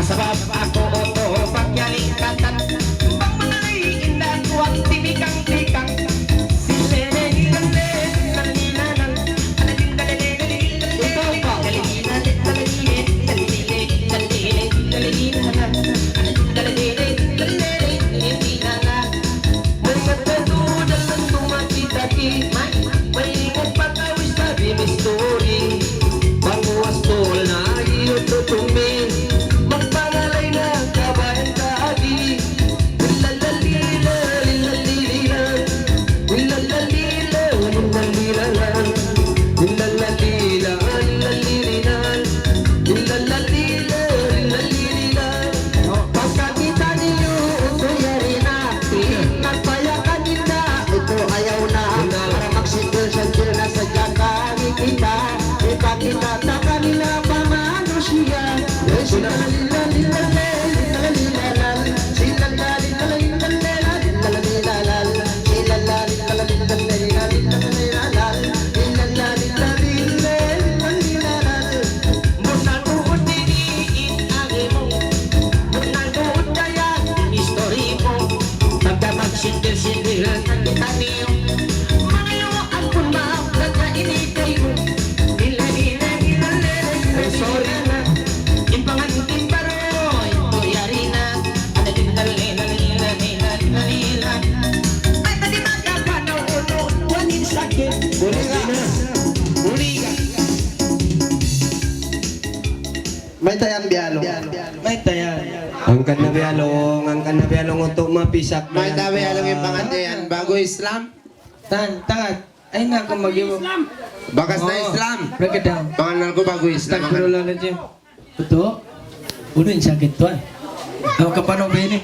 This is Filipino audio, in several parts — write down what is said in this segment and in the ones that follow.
Sabab ako oto pagyaling katan, pag mga indan, huwag timikan. May tayang bialong. May tayang. Ang kanabialong untuk mapisak. May bialong yung pangandayan bago Islam. Tangat. Ay na kung mag-iwag. Bakas na Islam. Break it down. Pangalan ko bago Islam. Astagfirullahaladzim. Betul? Udah yang sakit tuan. Ako kapano ba ini?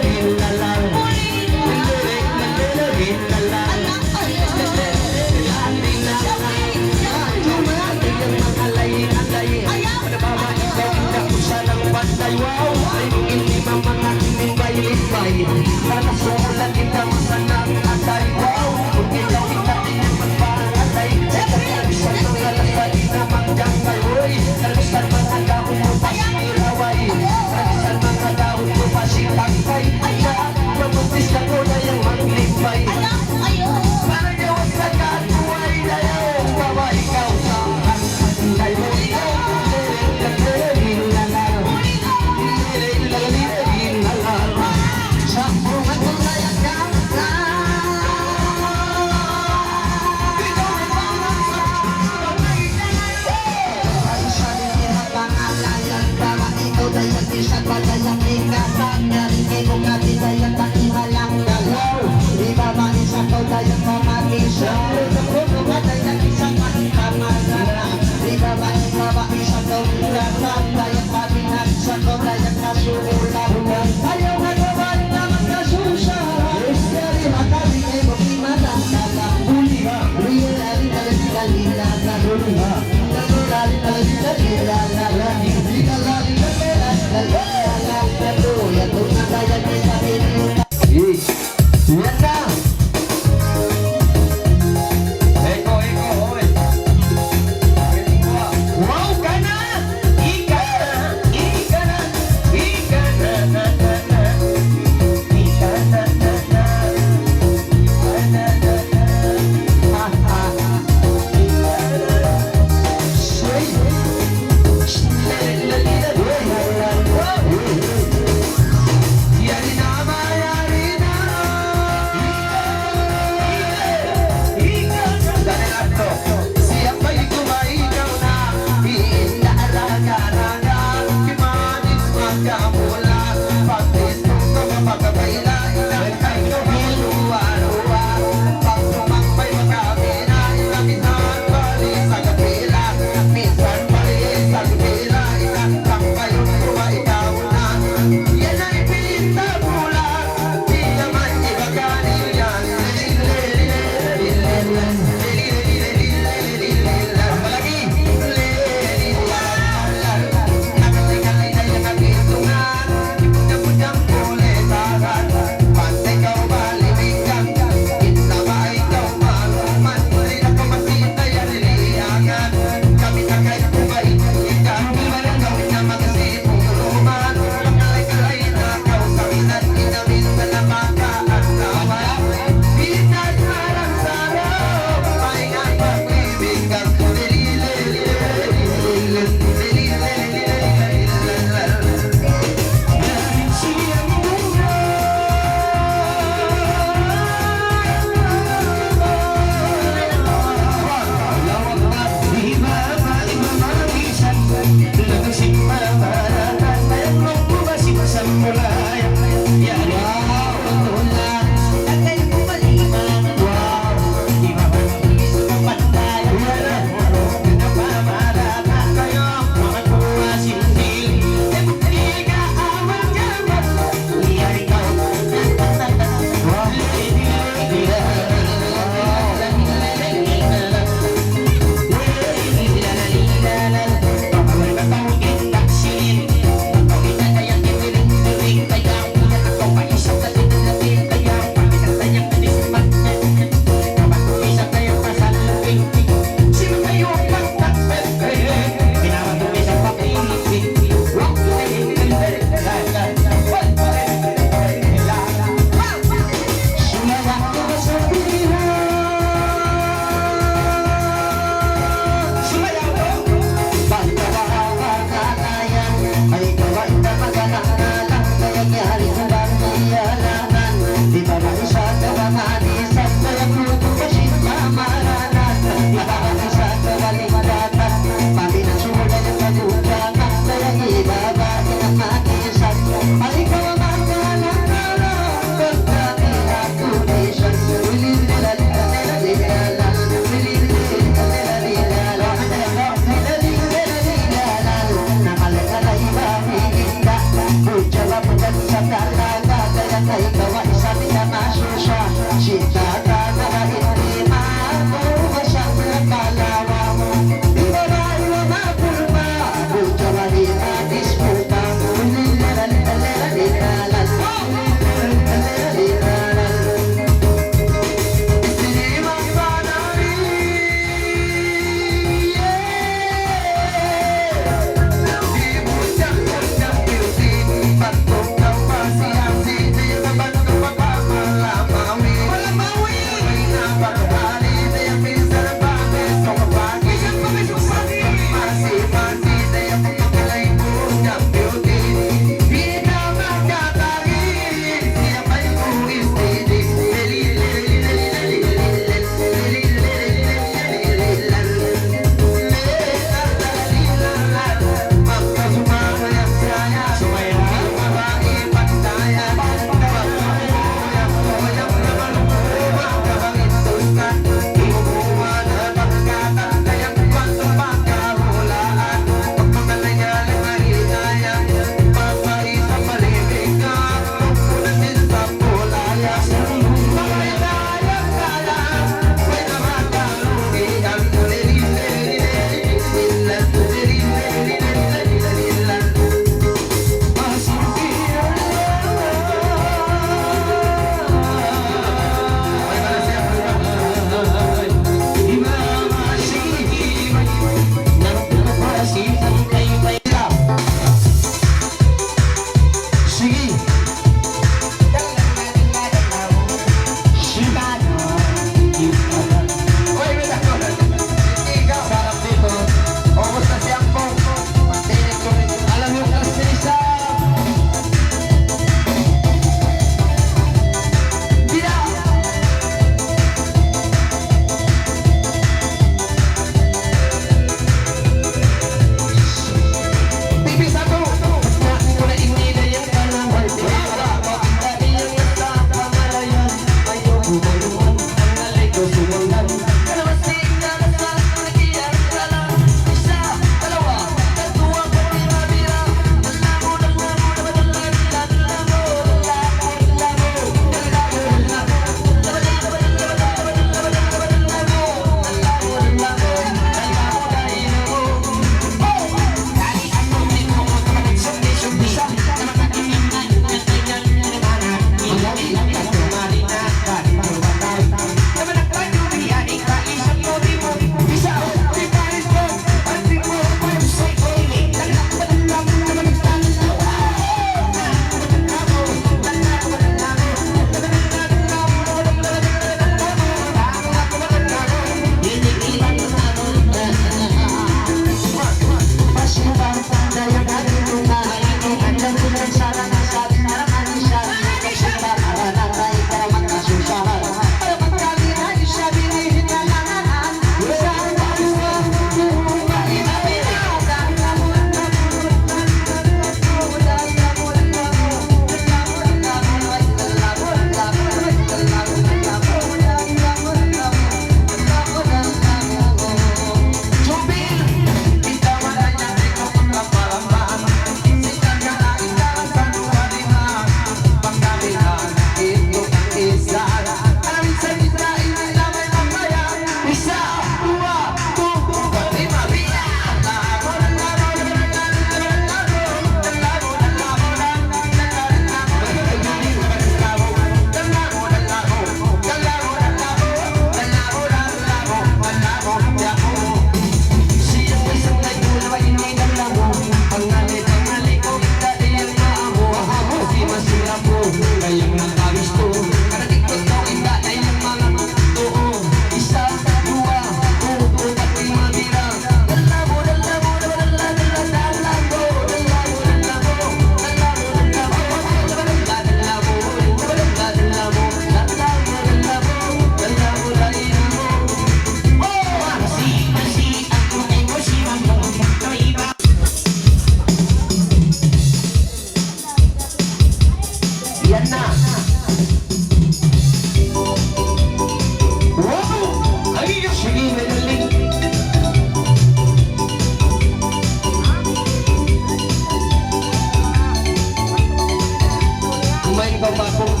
ipapong.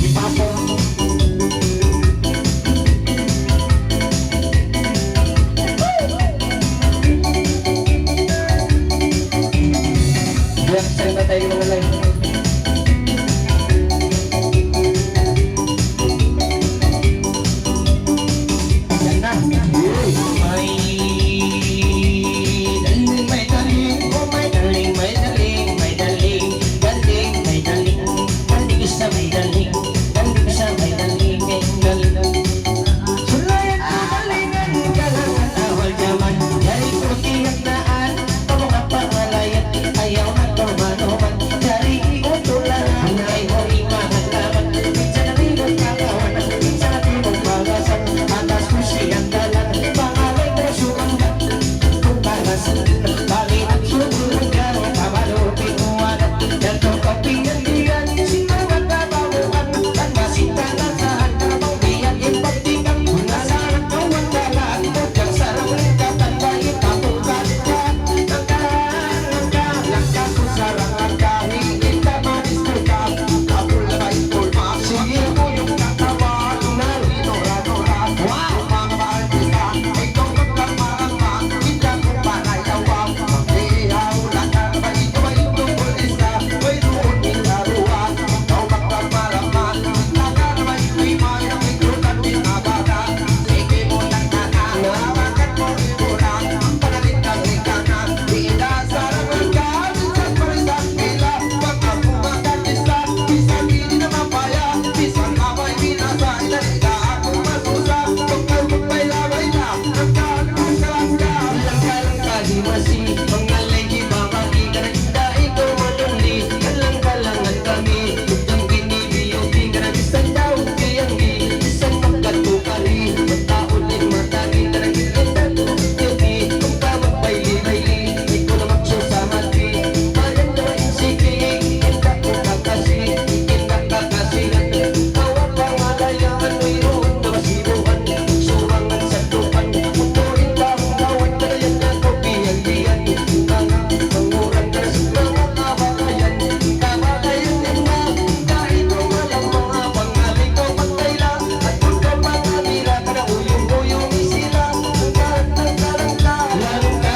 Ipapong. Biyak sa'yo na tayo mga live. Yan na. May daling, oh may daling, may daling, may daling, daling, may daling, daling sa may daling, daling sa may daling, daling. Sulayan ang dalingan, galang at awal jaman, dari ko tiyak daan, pamukha pangalayan, ayaw na tumanuman, dari utulan, ay hori mahalaman, minsan na rinong kakawanan, minsan na rinong pagasan, atas ko siyang dalan, pangalay na sumangga, kung pagasan, bali at sumunod ka, kamalupin mo anak, yan to kapingandigan, sinungan na babukan, kan masita na sa hagkamang diyan, ipagtigang, nasarat ko ang dalan, kujang sarang ringkatan, bayi papukan ka, langka ko sarang langka, higit na manis ko ka, kapul na maipulma, sige mo yung katawan, narinora-nora, wow, mga maartista, ikaw magkamarama, hindi ko panayawa, ihaw lang ka, maitong bulista, may roon minaruan, ikaw magkamarama, hindi ka na maitwimay, ang ikrutan pinabata, sige mo lang nawakan mo iburan, panalit kang ikanan, sarang langka, minsan parisang pila, pag ako magkakista, minsan hindi na mapaya, minsan kamay binasa, inalita ako masusa, pagkalbay labay na, langka, langka, di masi, mangalay di babagi, karagda ito manuli, kalang-kalangan kami, utang binibiyo, di karagisan daw, kiyanggi, isang magkatukali, magtaon din matangin, karagilita to, yugi, kung pa magbayli-bayli, ikaw na magsusamati, bayan na insiki, hindi ko kakasi, hindi kakasi, tawag pangalayan, mayroon na masibuhan, surangan sa tupan, mutuin lang, gawin ka yan na kopiyalian, mangurang ka sa mga kabakayan, kabakayan din na, kahit umalang mga pangaling ko pagkailan, at kung ka makamira ka na uyong-uyong isila, lalong ka,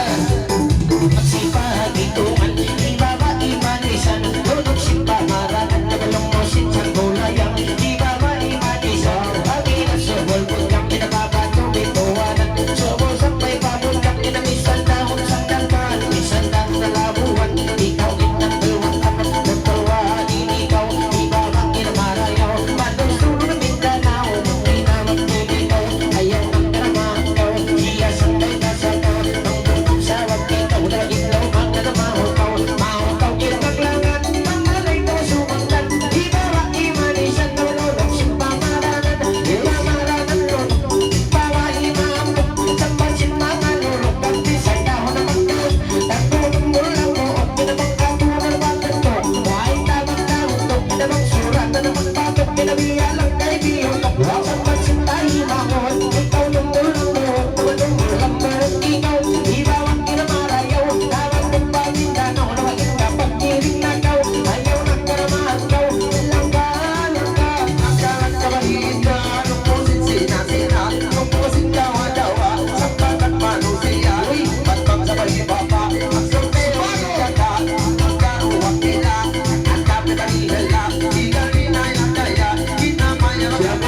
magsipag itungan, ibaba imanisan, tulog simpamaran, nagalumusin sa gulayan, ibaba imanisan, pagi na subol, kung pinababato, bituwanan, subol sa may pabon, kang inamisan, dahon sa dalman, minsan lang na labuhan, ikaw itang dalawang anak, nagtawahan, ikaw, ibaba kinamarayaw, manusulo na Mindanao, hindi na magbibitaw, ayaw ng karamakaw, siya sanday ka sa tao, ang bukong sawag ikaw, nagiglaw, mga na mahutaw, kinaklangan, pangalay na sumanggan, ibaba imanisan, nululog, simpamaranan, imamaranan, lulog, bawa imamok, sambasin mga lulog, kantisan dahon na magkaos, tatulong mo lang mo, at pinabangkatunan bakit to, buhay tamang dahon to, pinabangsuran na naman bakit, pinabiyalang kaibiyon, sambasin tayo mahon, ikaw nung ulang mo, tumalong ulang mo, ikaw, ibawang kinamarayaw, tawag ng Mindanao, na maging kapag kiring nakaw, ayaw ng karamahan kaw, langka, Akalat ka bahita, lumusin sina-sina, lumusin dawa-dawa, sampagat manusia, patpang sa balibaba, ang sorteo ka, ang karuwang kila, ang kapit ang ilala, ilalinay ang daya, kinamaya ang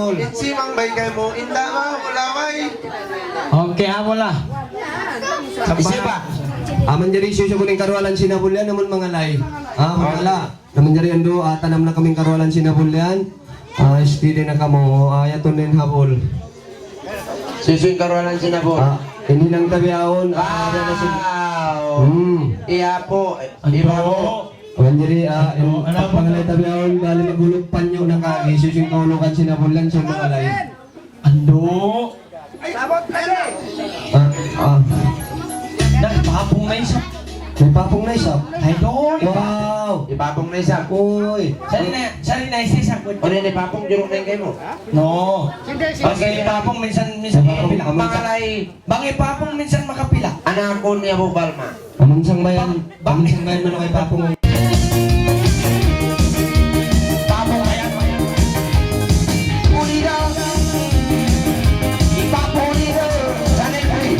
Sinabol. Itsimang bay kay mo, inda ulaway. Okay, amo la. Isa ba? Aman diri siya kuning karwalan sinabulyan naman mga lay. Mangala. Naman diri ando tanam na kaming karwalan sinabulyan. Steady na kamo ayaton nin habol. Susuin karuanan sinabol. Ini lang tabiaon. Wow! Iya po. Iba po. Aman diri pangalay tabiaon bali magulog panyo na kagi susing kaulukan sinabulyan sa mga lay. Ando. Nagpapong na isa. May papong na isa. Ay, doon. Wow! Ipapong na isa. Uy! Sali na isa sa O rin ipapong jurong na kayo mo. No. Bangay papong minsan makapila. Pangalay. Bangay papong minsan makapila. Anak ko niya po Balma. Amansang bayan. Amansang bayan man kay papong. Papong kaya. Uli daw. Ipapuli daw. Sanay ko eh.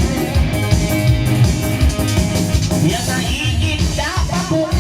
Yan na iinda papong.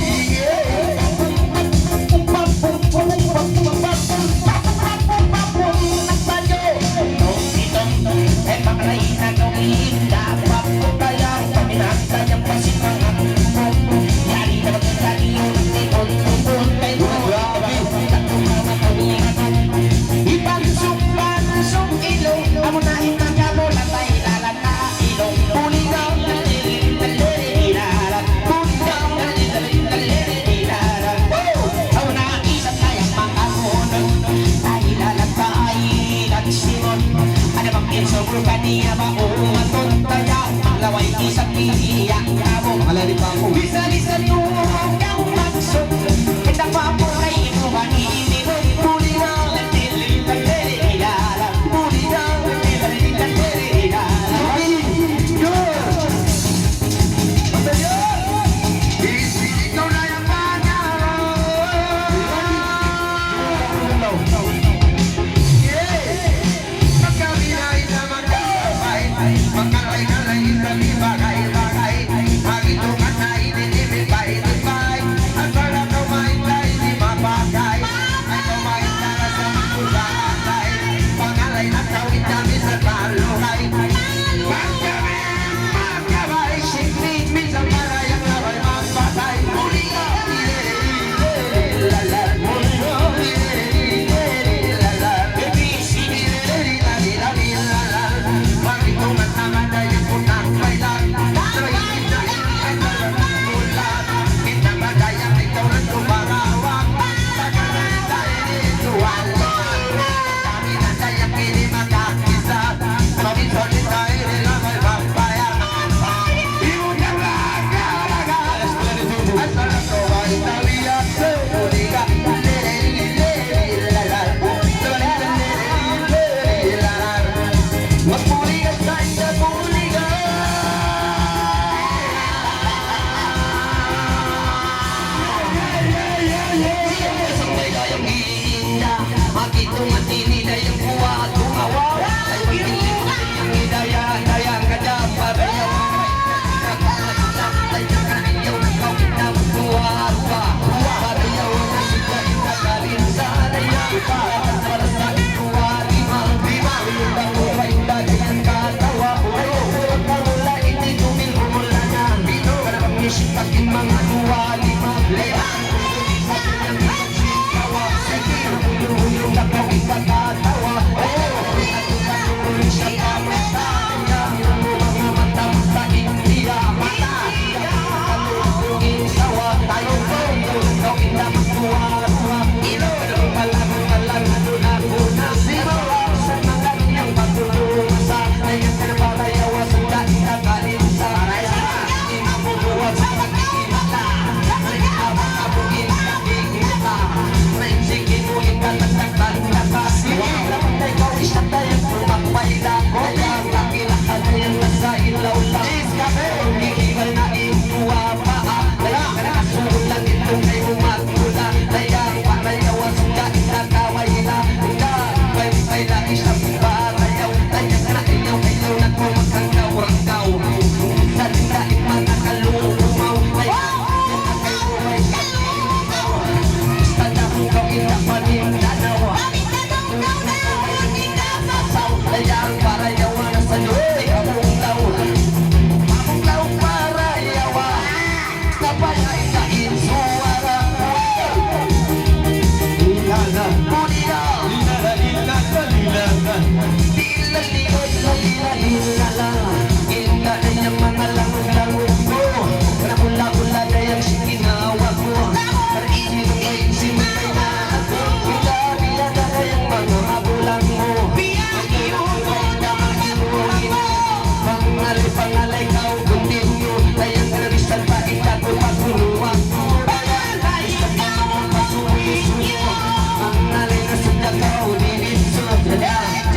Kaniya ba o matuntaya laway isang iiyak mo Makalari papong. bisa-bisa tuwag ang magsok kita pa po ay inumaninin puli na lalilala puli na lalilala Ikaw na yung Magkabinay na magkabay. Magkalay-kalay sa bagay-bagay. Magitungan na inilibay-libay. At para kumaintay di mapagay. Ay kumaintay sa magkulakay. Pangalay na tawid kami sa talukay. Magkabay, magkabay. Siklit minsan marayang laway magpatay. Muli ka, ililililala. Muli ka, ililililala. Kita Sanoy, among law para yawa. Kapayay sa insuara. Ilala, ilala, ilala, ilala. Inda na yung mga langon-langon ko. Nakula-kula na yung sikinawa ko. Marinig mo ay simay na ako. Bila na yung mga habulan mo. Pangalay kau continue. Layang revisan pa itago paguluan mo. Pangalay na sunda kau dininso.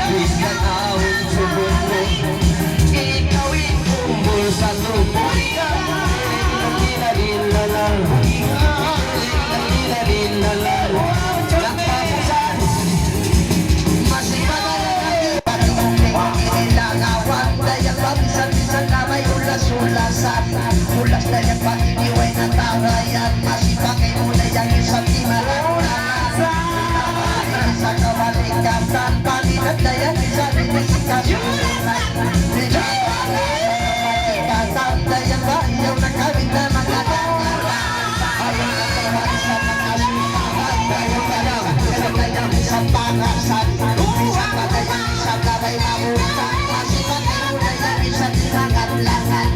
Wis ka naon subon mo. Ikawin kumbul sa lupo. Lila-lila-lila. Lila-lila-lila. Nagpapusan. Ilagawan, dayang pabisan-bisan na may ulas-ulasan. Ulas dayang painiway na tarayan. Masipagay mo dayang isang timaran-taran. Sa kabalikatan, paninat dayang isa rin-isikasunan. Kabalikatan, dayang bayaw na kawin na mga dangaran. Ayaw na kabalikatan na kasunan. Dayang isang pangasan. Isang dayang isang labay mamuta. Masipagay mo dayang isang tinangan-langan.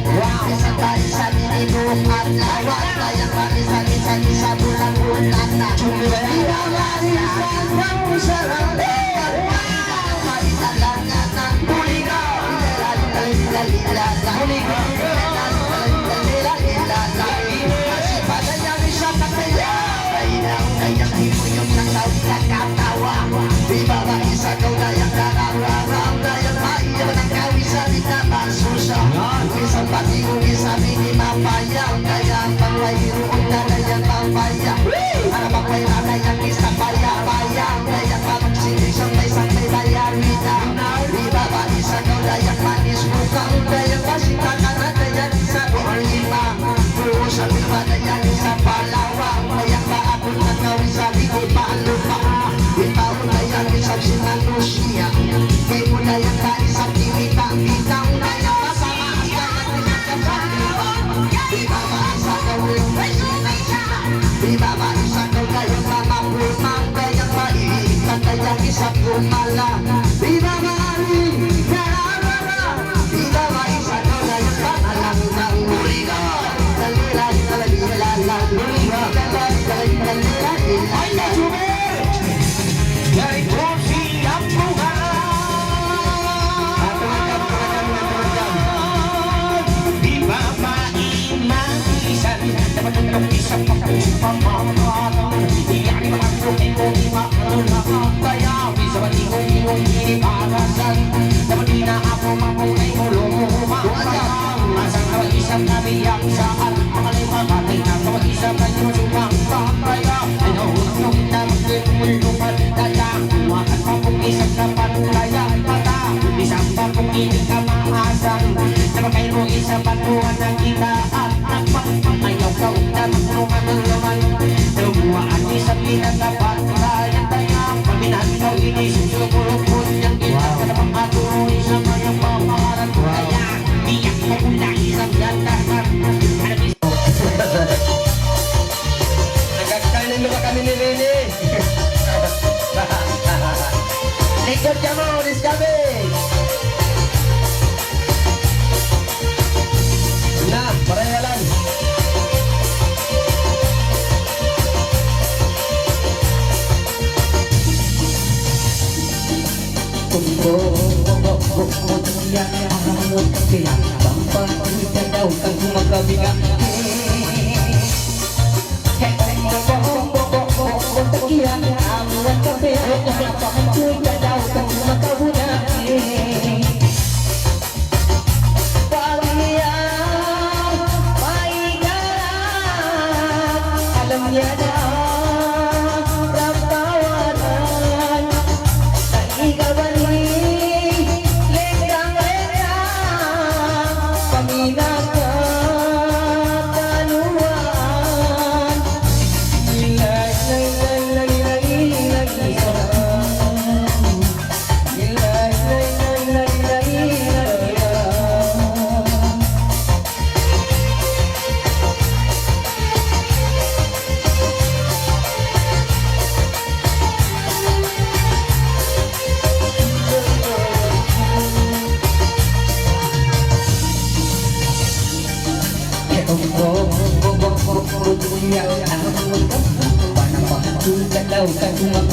Isang tayo sa ninibukan lawan. Dayang marisan-isan isa bulan-bulan na. Marisan ng sarang lekan. Marisalangan ng buligaw. Lalilala. Lalilala. Masipagay ang isang kataya. Dayang himuyong ng tawid na katawa. Di ba ba isa kau dayang karang-rarang. Dayang maiyaw ng kawisan na masusa. Isang patingong isa mini mapayang. Dayang pangwahiroon na dayang pampayang. Harapang may dayang isa payang-payang. Dayang pamagsinisang may sakay dayang wina. Di ba ba isa kau dayang manis bukang. Dayang pasitakan na dayang isa buong lima. Sa diba dayang isa palawang. Dayang maapon na kawin sa likod paalupa. Ikaw dayang isang sinalusiya. Kay mo dayang ka isang timitang-bitang. Dayang kasama at dayang pinagkasama. Di ba ba isa kawin may sinasya. Di ba ba isa kau dayang mamapulmang. Dayang maiikat dayang isang kumala. Di ba ba kararara. Di ba ba isa kau dayang panalang ng buligaw. Ay, na-sumir! Dari kursi ang di ba mainaisan dapat ang isang pagpapamalan iyan ang pagkukin mo di makalakot kaya bisa batingong iniparasan dapat di na ako mapunay mo lumumapayang masang nawag isang nabiyang saan makaliwakatay na nawag isang kanyang sumangkang kaya ay naunang na magkimulungan kaya makan pa kung isang napanlaya mata isang pa kung hindi ka maasan dapat kayo mo isang patuan na kita at nagpapamayaw ka na magulungan ng laman lubuan isang pinagapat kaya tayo paminat ikaw inisugulupon niyang kita ka na pangatuloy isang mayang pamaharan kaya biyak mo mula isang gandahan nagkakainin mo ba kami ni Rini? Likod ka mo, Rizkabe! Na, parayalan! Yan ang hamot sila Bampan kita daw kang kumagabiga Takiyan ang kape Kita daw kang kumagabuna Pagiyang maigaran Alam niya na Ramtawanan Naigawan Ila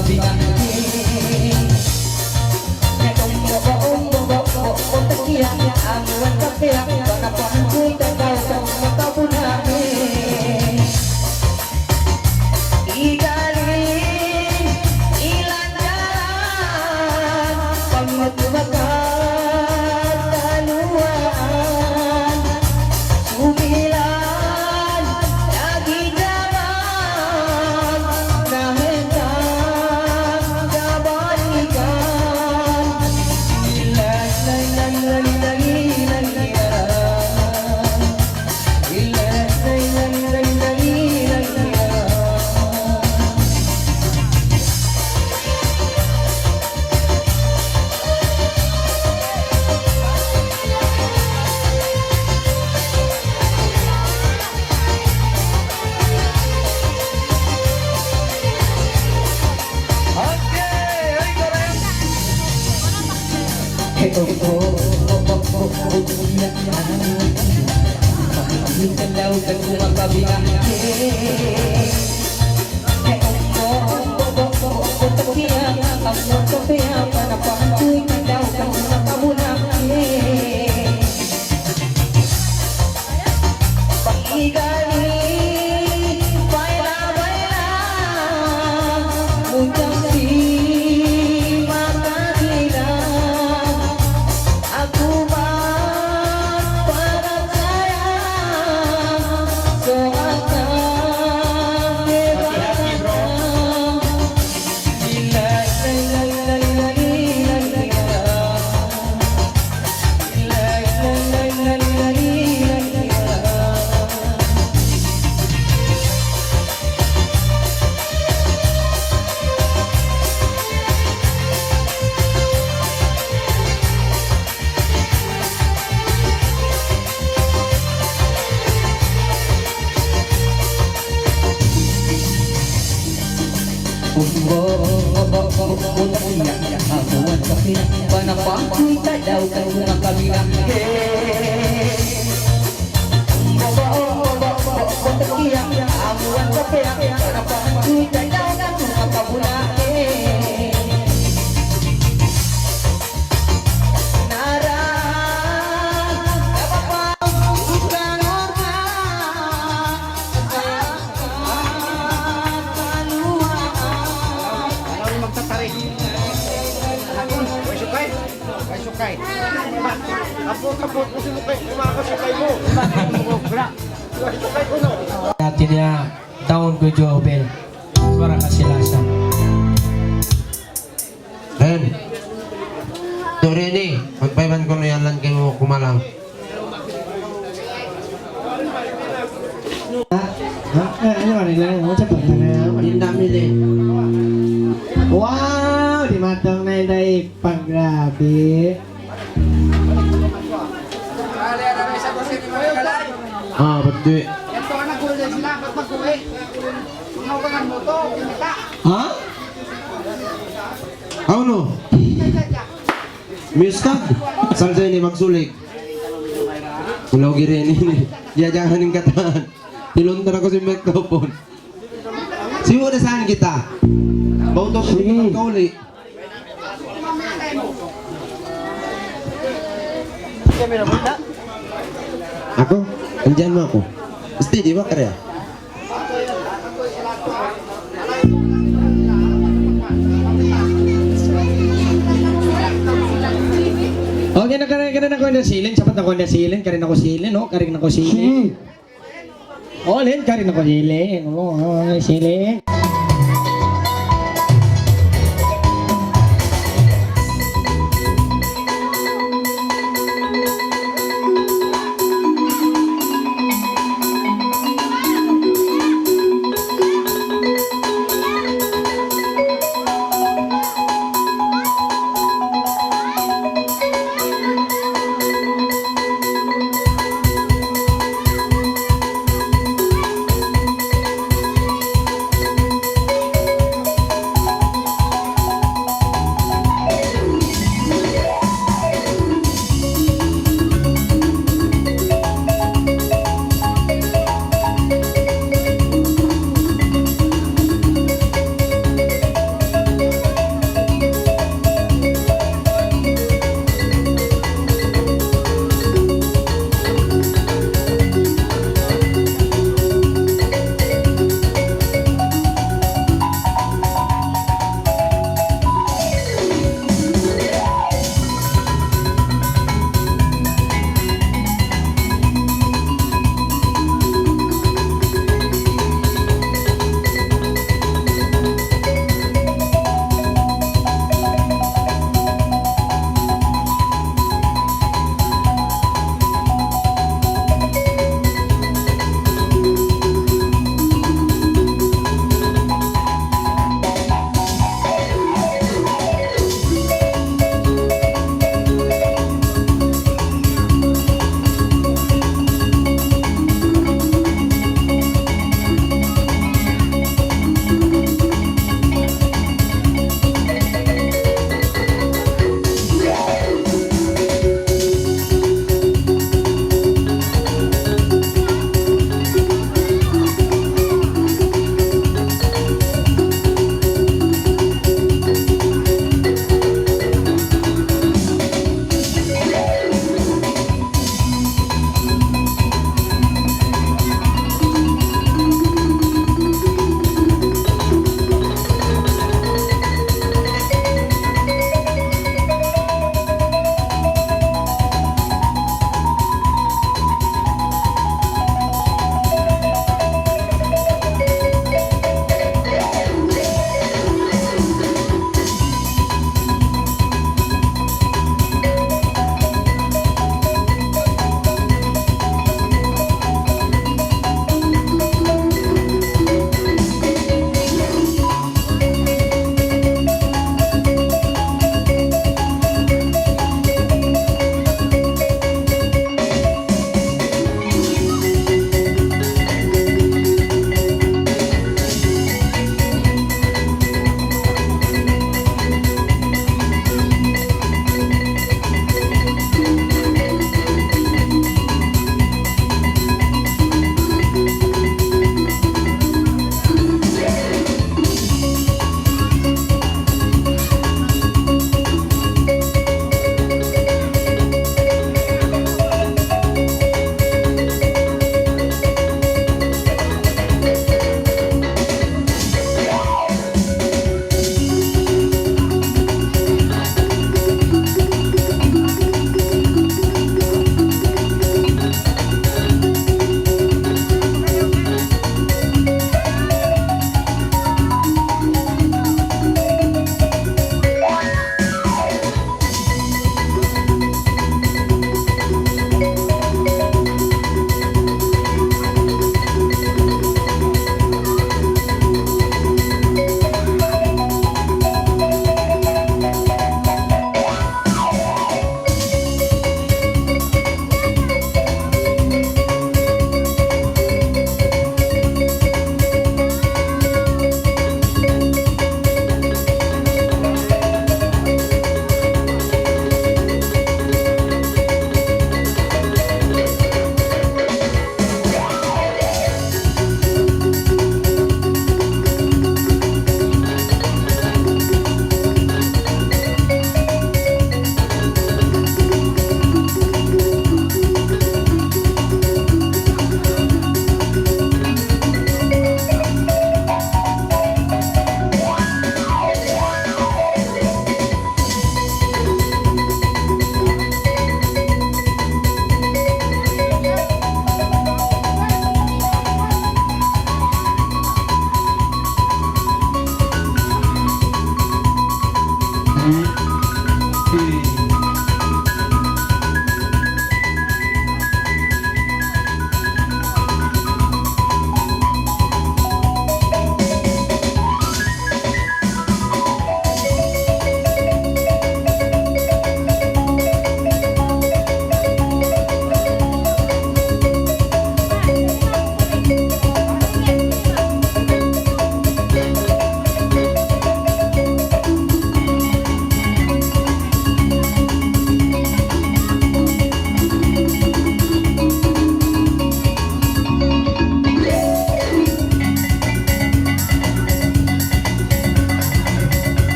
kabilang Netong mo takiya Amuan kapiyak Panapahan ko'y tagaw Kang makapunahin Igaling ilandaran Pagmatumakan Taluan Sumilan Lagi jaman Nahendang Kabalikan Ilan Kalau kan rumah kabilang Panapakoy tadaw kan mga kabilang Amuan kapiyak Panapakoy tadaw kan mga kabulaan Kapot mo si Lukay, kumakasukay mo. Sukay ko no. Natin niya taon ko Jobel para kasilasan. Ren, sorry ni, magpaiban ko na yan lang kayo kumalang. Ano ba nila? Ano sa pagkana? Ang dami din. Wow! Di matang na yung pang-grabe. Ah, pati. Ha? Ano? Mistag. Salsa ini magsulik. Ulaw girin ini. Diyajahan ng kataan. Tiluntar ako si microphone. Siwo na saan kita? Bauto ko ng kauli. Ako? Andiyan mo ako. Pasti di ba kaya? Okay na karin ako na silin. Sapat ako na silin. Karin ako silin. Oh, karin ako silin. Oh, Len, karin ako silin. Oh, silin.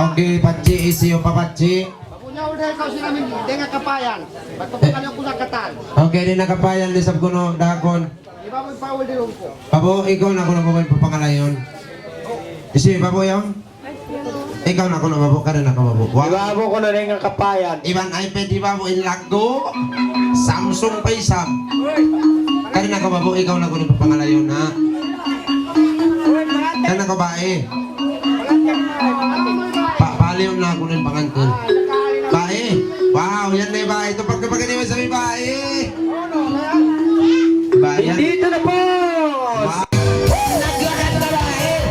Okay, Pachi, isiyo pa Pachi. Punya udah kau sih namin dengan kapayan. Batukan yung kulakatan. Okay, di nakapayan di sabkuno dakon. Iba mo pawal di lumpo. Pabo, ikaw na ako na po papangalayon. Isiyo, Pabo yung? Ikaw na ako na Pabo, ka rin ako Pabo. Wow. Ibabo ko na rin ang kapayan. Iban iPad, di ba mo ilago? Samsung pa isam. Ka rin ako Pabo, ikaw na ako na papangalayon ha. Kan ako ba eh? Paliw na ako ng pangantin. Bae. Wow, yan na yung bae. Ito pagkapagani mo sa may bae. Bae yan. Dito na po! Wow. Naglakad na ba eh?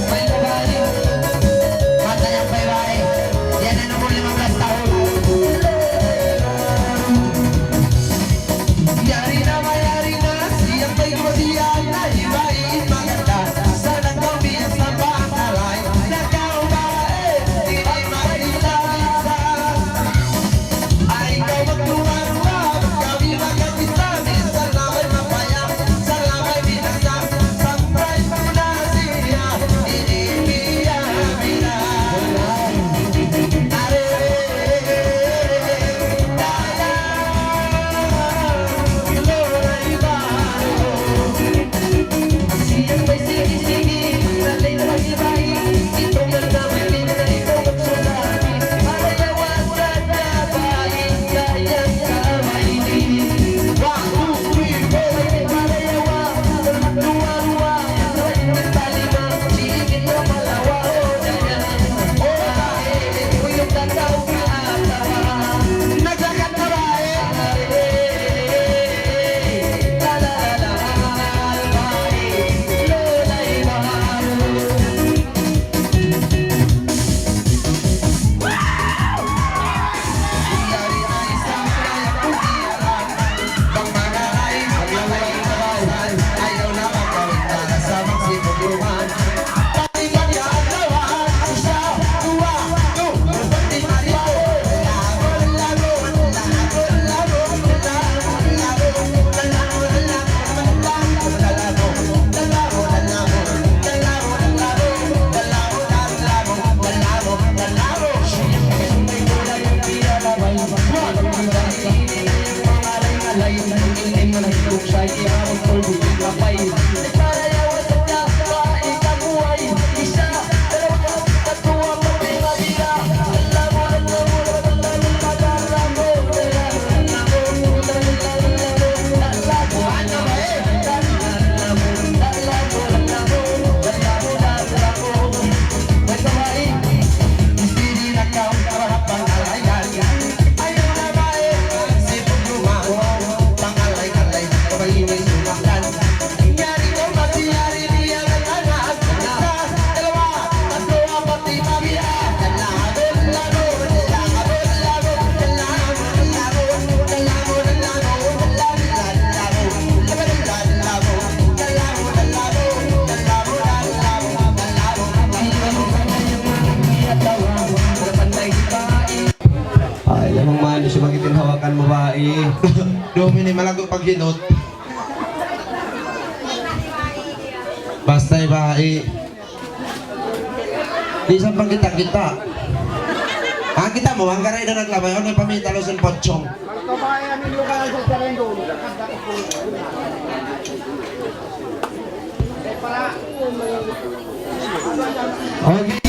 May babae. Mata niyang babae. Yan na naman 15 tahun. Yari na mayari na, siyang may kumasiyan na ibahin maganda. Sana kang biyas na pangalay, nagkaubae, hindi makita-kita. Ay ikaw magtuwa-tuwa, kami magkakisami, salamay mapaya, salamay binasa, sampray mo na siya, iniiya-bina. Siyang may sige-sige, sanay na mag-ibahin. Itong nagdamay, di na ikaw magsulati. Malayawan sa dabahin, kayang kamay din. 1, 2, 3, 4. May malayawa, luwa-luwa, may talima, sigit na malawa, o ganyan. O bae, ito yung tataw na atawa. Naglakad na bae. La la la la, lolay mahalo. Yari ay sampray ang putiyaran, pang mangalay, magalay na bawasan, ayaw na magkawin para sa magsipagluhan. Pati-pati-an naman, isa, dua, go, pati-pati-an. Lago, lago, lago, lago, Ay, lamang mahal siya magitin hawakan mo ba eh. Domini malago pag hinot. Basta ba eh. Di sa pang kita. Ah, kita mo, ang garay na naglabay. Ano yung pamita lo sa pochong? Kapayan yung lugar sa terreno. Okay.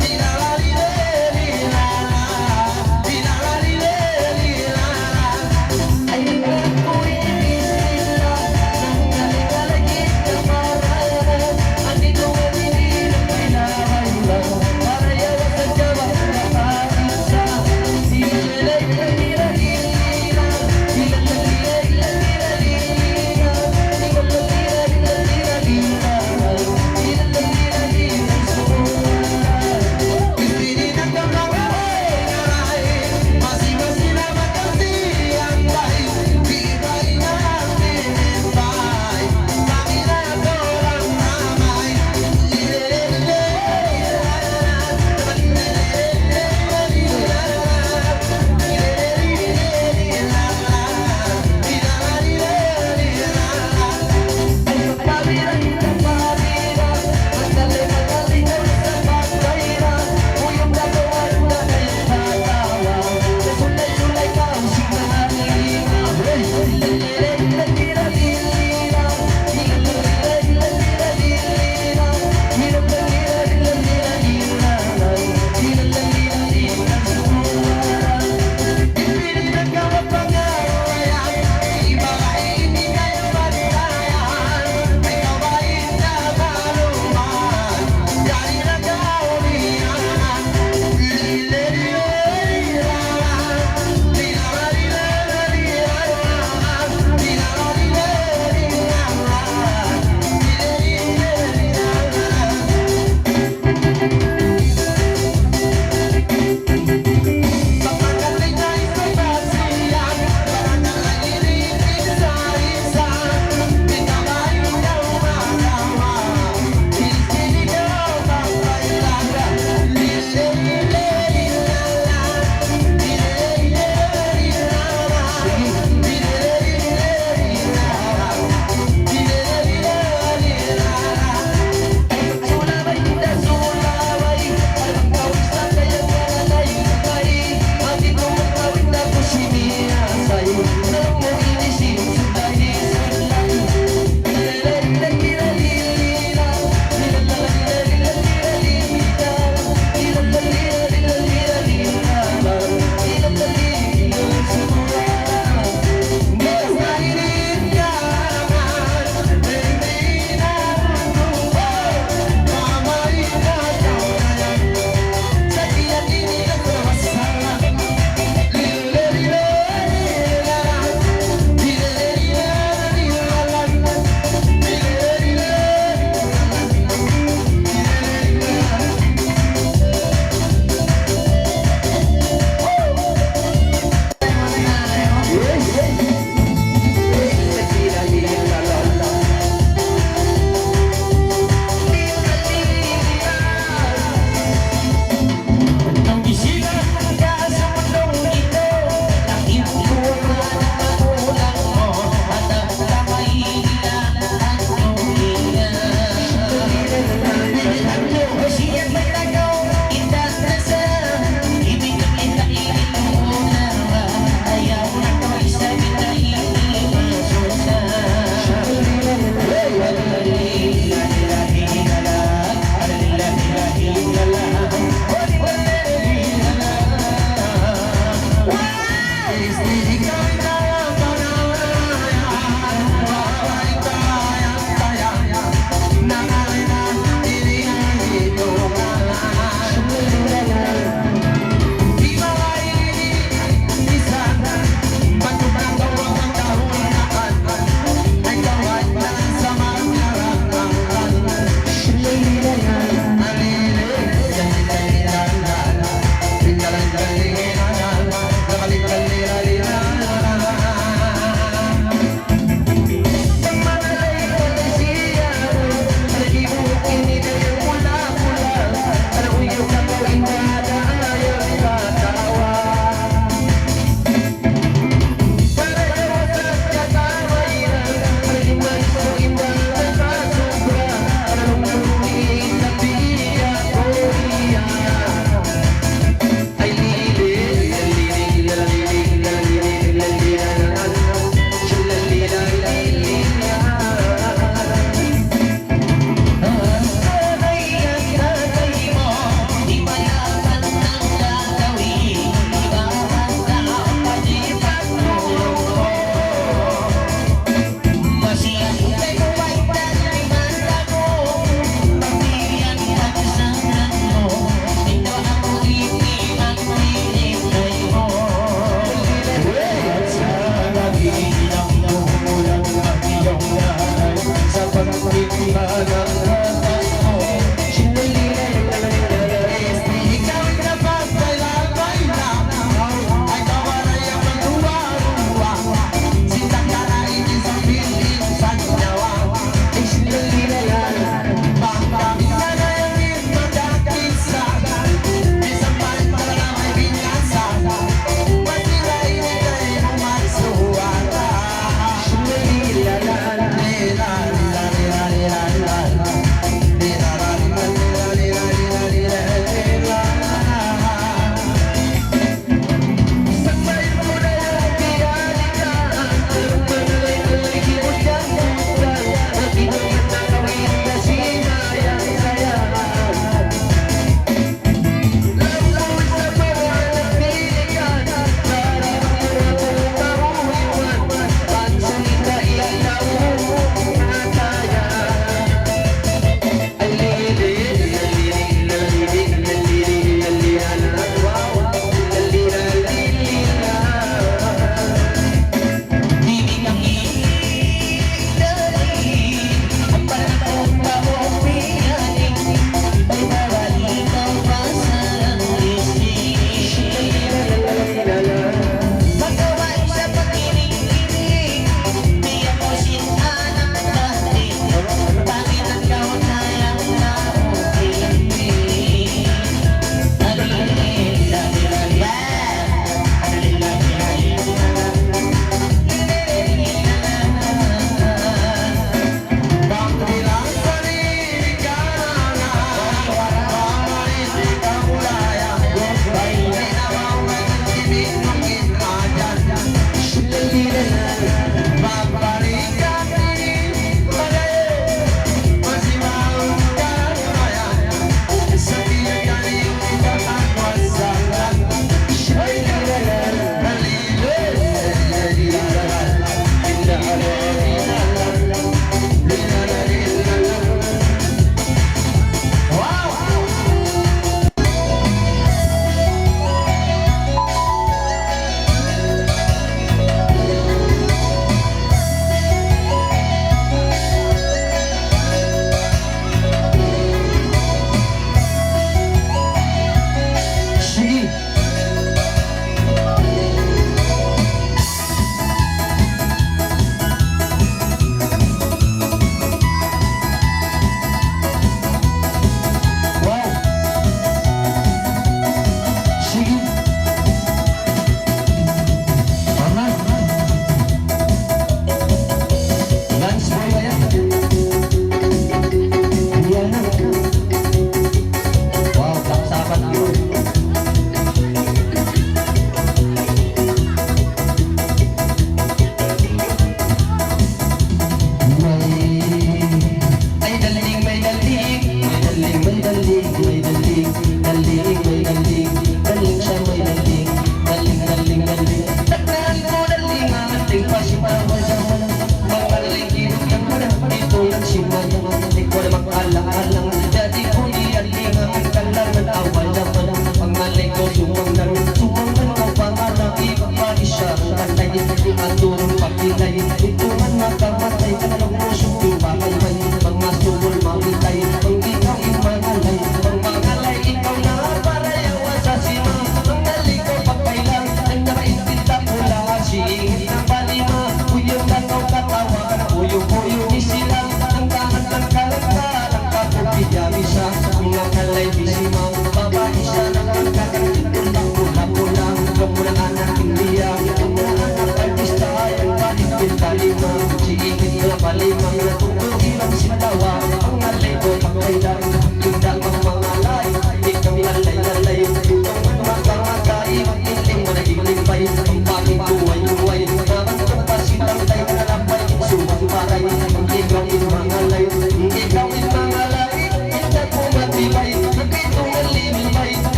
Tira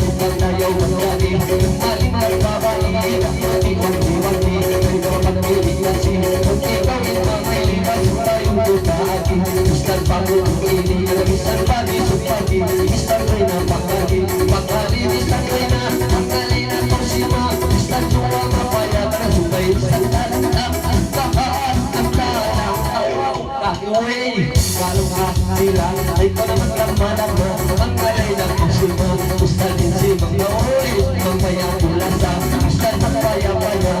Pagdayaw ang gabi, malimar babae Iwang-iwangi, ikaw ang pag-ibig. Kung ikaw ay lipas, tayong butaki. Istan pag-ibig, istan pag-isupagi. Istan ko'y napakagi, pakali, istan ko'y na. Pakali na toksima, istan juwa mapaya. Karasukay, istan talang, kahaan, ang talang, awaw, kahiway. Kalong sila, ay ko naman kamalang mo. Ang kalay ng toksima, istan din si mga oy. Mamaya tulasa, istan mapaya-paya.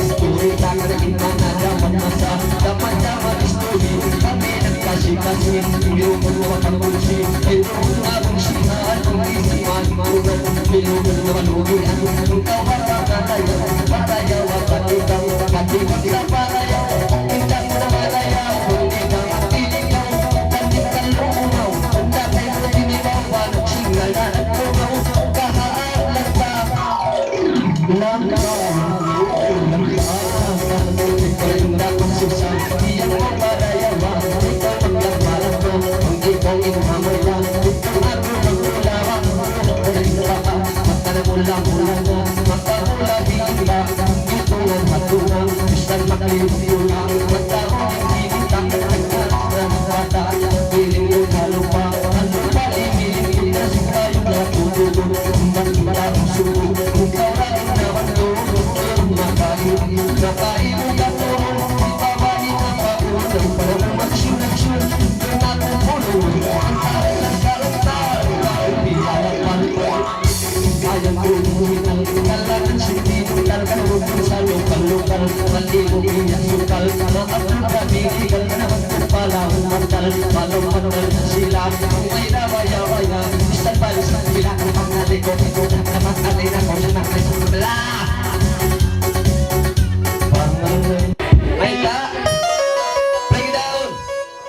Story kakarakin na dapat masa dapat story kami nagkasi-kasi bilungan mo kapag-usi ito ang sihan kung isipan marunan bilungan mo malugian kung kawaran na tayo patayaw at patikaw katikot sa patayaw ikaw na malayaw kung ikaw iligaw katikang lumaw kung tatay mo tinibaw paano singal na nagpumaw kahaan lang ta langkaw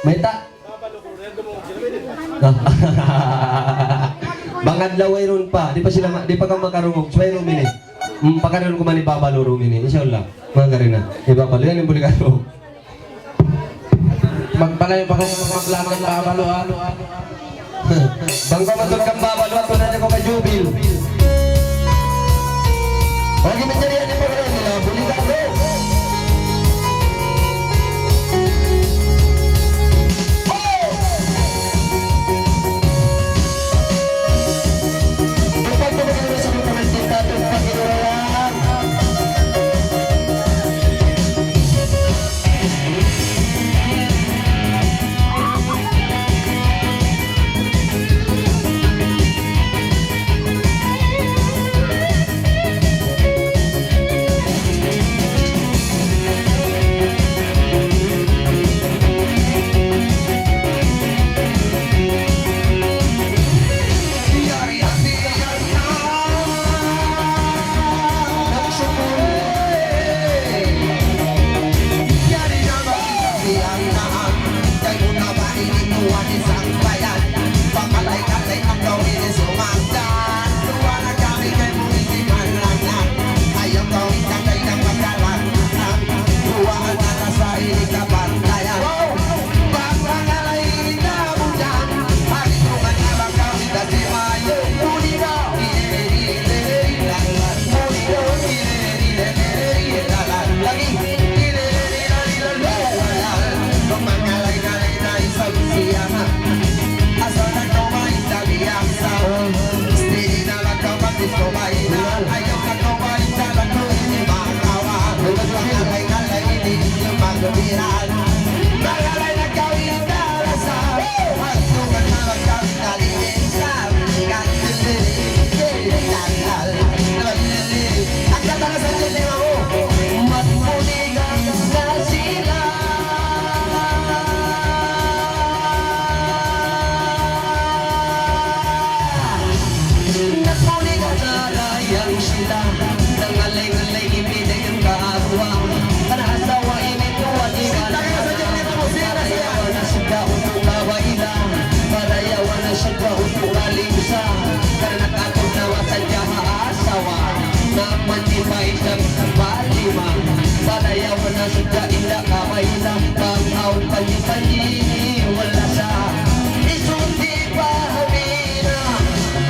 Maita. Bangad laway ron pa. Di pa ka makarungog. Swero mini. Pakaroon ko man ibabaluro mini. Inshallah. Mga karina. Ibabalo yan yung bulikaro. Magpalayo pa kung maglaman babalo. Bangko matod kang babalo at punanya ko kajubil. Lagi mencari yang dipakai nila. Bulikaro.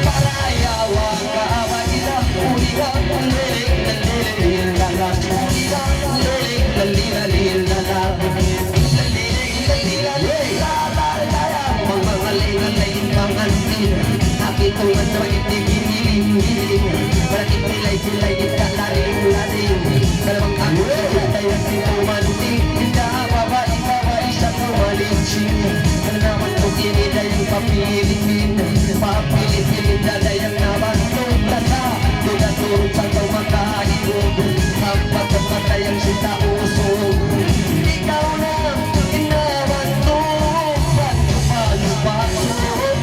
Para yawa ka ba ila uli ka sila'y di ka laring-laring Dalawang ako tayo sinumanti Hindi babae siya kumalitsing Ano naman kung inidayang papilipin Papilipin dadayang nabantong tata Tugatulog sa ikaw makahirog Ang pagkapatayang sinta usog Ikaw na inabantong Pagpapasok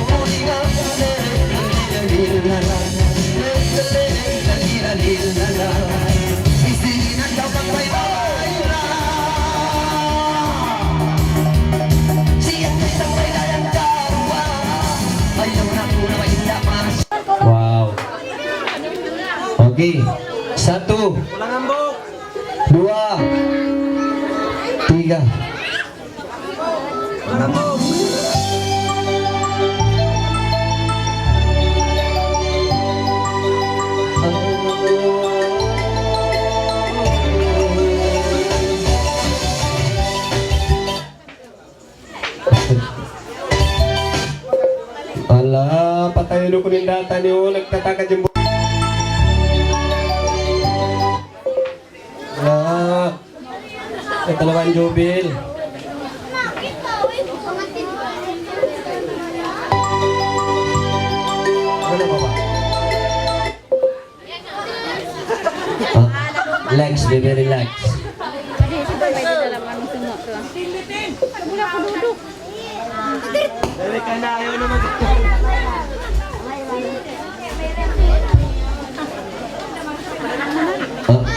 Muling ang lalala Isinan daw kang may babayra Siyan kay isang may layang kawa Ayaw na ko na mainda mas Wow. Okay. 1, 2, 3. Ala, patayin ko ng data niyo, nagtataka dyan. Ala, ito naman Jubil. Ano ba ba? Relax, baby, relax.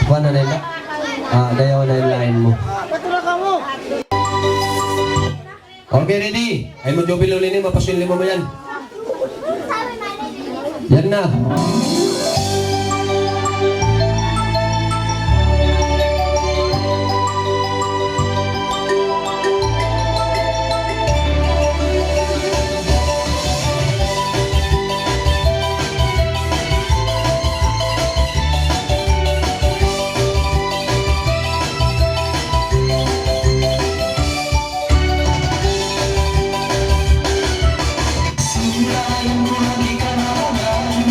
Kuha na nila. Dayaw na yung line mo. Okay, ready? Ay mo Joby Lulini, mapasunli mo yan. Yan na. Sulayan mo ang ikaraman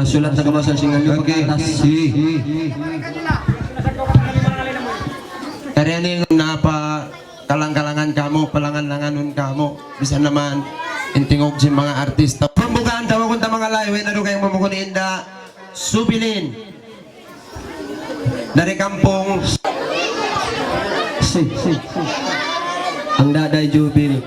Sulat na kamasal singan nyo Okay. pagkatas. Kaya ni napa kalang-kalangan kamo, palangan-langanon kamo. Bisa naman intingog si mga artista. Pambukaan tawa kung mga layway na doon kayong mamukuniin da subilin. Dari kampung Ang daday jubil.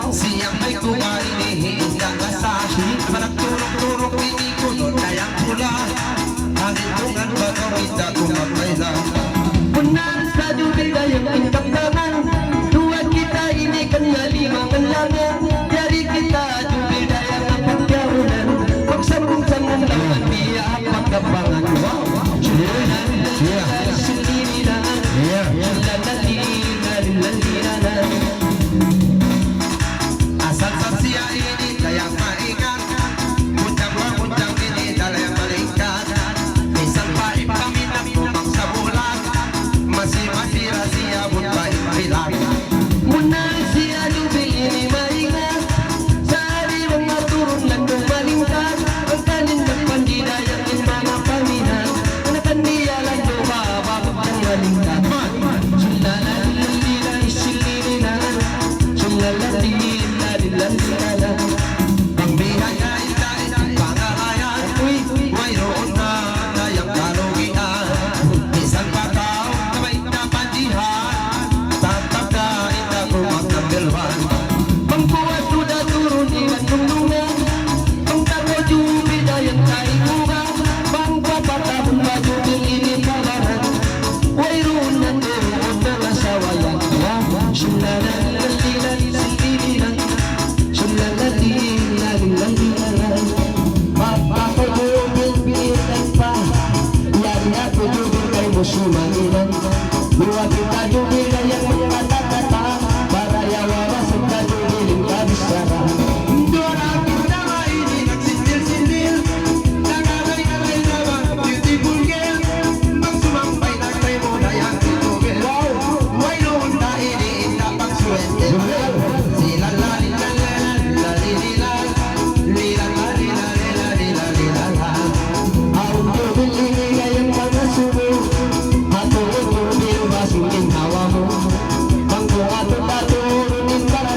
Siyang may kumainihin ng asahi Managturok-turok inikot kayang pula Hangitungan ba ito kita kumapailan Benar sa jubil dayang tingkap tangan. Tuhan kita ini kan limangan langan. Dari kita jubil dayang pagkaunan. Pagsambung-sambung tangan dia pagkapangan. Asal sasia ini kayang maingat Muncang ini dalam malaikat Isang paip paminap kumang sa bulan Masih rahasia buntay hilang Muna siya jubil ini maingat. Sari mga turun lang kumalingkat. Ang kanin ng dayang in mga paminat. Anakan niya lang bababak ang malingkat. Sulalalila isilina. Sulalalila lilalila. Ang bihaya ay pangahayan Mayroon na tayang kalugian Isang pataw na may napandihan Tatagkain na kumagkabilwan Pangkuwas sudah turun iwan tulungan. Pangtako jubil dayang kaibukan. Pangpapatapon ba jubil ini kabaran. Wayroon na turun na sawayan. Sulalalila isilina. Sulalalila lilalila. Pagpako jubil pinitay pa. Yari ako jubil kay musumanginan. Luwa kita jubil dayang kata-kata. Para yawawa sa jubil kabisara. Dora kita ini nagsintil-sintil Nangangay-angay naman beautiful girl Magsumampay na kay mo na yan titugil Mayroon na iniinda pang swerte Sila lalilala Lila-lila-lila-lila-lila-lila Ang jubil ini ngayong mga sumo. Ato ang jubil basungin hawa mo. Ang kung ato-ato runin para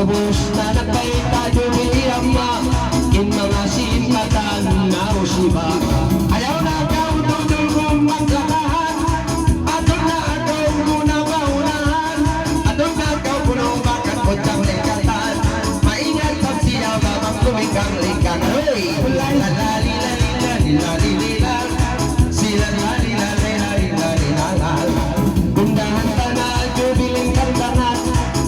Ubus na nagpay tayo biyama in mga simpatan na usiba. Ayaw na ikaw dudul kong maglakahan, atong na ikaw muna maunahan, atong na ikaw punong bakat o tiyang likatan. Maingat pag siyaw babang tumikang likang. Hey! Lalalilalila, sila lalalilalila. Kundahan tanah, jubiling kantangan,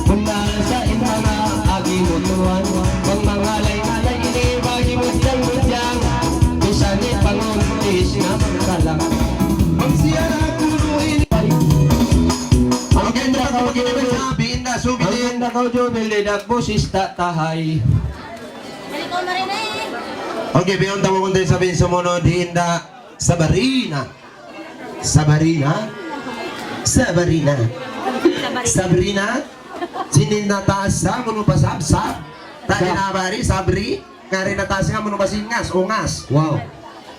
kundahan sa imana, agi mutuan. Kung mangalay-alay, inibagi mo diyang-diyang, bisa ni panguntis na magkalang. Ang siya na punuin. Ang ganda ka mag-ibig sabihin na Ang subilin. ganda ko jubilee, nagbusis tahay. Okay, biyon tamo kung tayo sabihin sumunod, hinda Sabarina. Sabarina? Sabarina. Sabrina? Sinin na taas sa munu pasabsab. Tali na bari, sabri. Ngari na taas nga munu pasingas, ungas. Wow,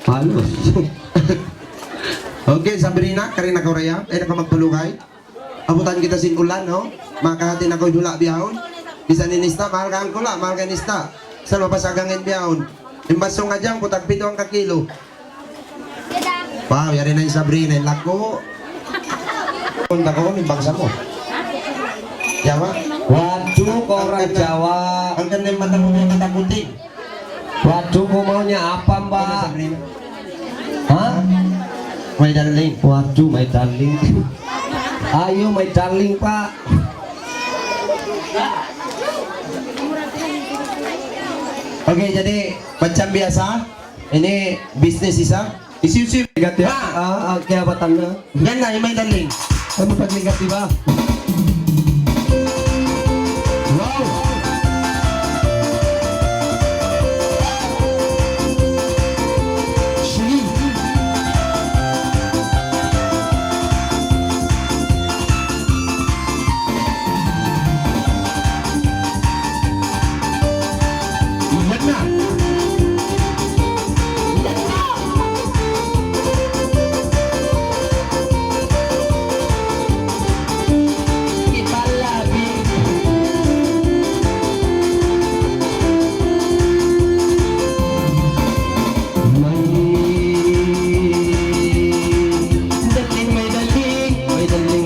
halos. Okay, Sabrina, kari na kauraya. Ay nakamagpulukay. Abutan kita sin ulan, no? Makahati na ko'y dula biyahon. Bisa ni Nista, mahal ka ang kula, mahal ka Nista. Sa mapasagangin biyahon. Imbasong nga dyan, putag 7 ang kakilo. Wow, yari na yung Sabrina, yung lako. Punta ko, may bangsa mo. Yawa? Waduh, orang Jawa. Ang ganda yung mata mo yung matakuting. Waduh, kau maunya apa mbak? Sabrina. Hah? May darling. Waduh, my darling. Ayo, my darling pak. Okay, jadi macam biasa, ini bisnis isa. Isi-isi. Lihat ya. Ah, Oke, apa tanda? yan na, yung may darling. Kamu pagligat di ba? Wow. Sige. Yan na. Kita lagi. May daling, may daling, may daling,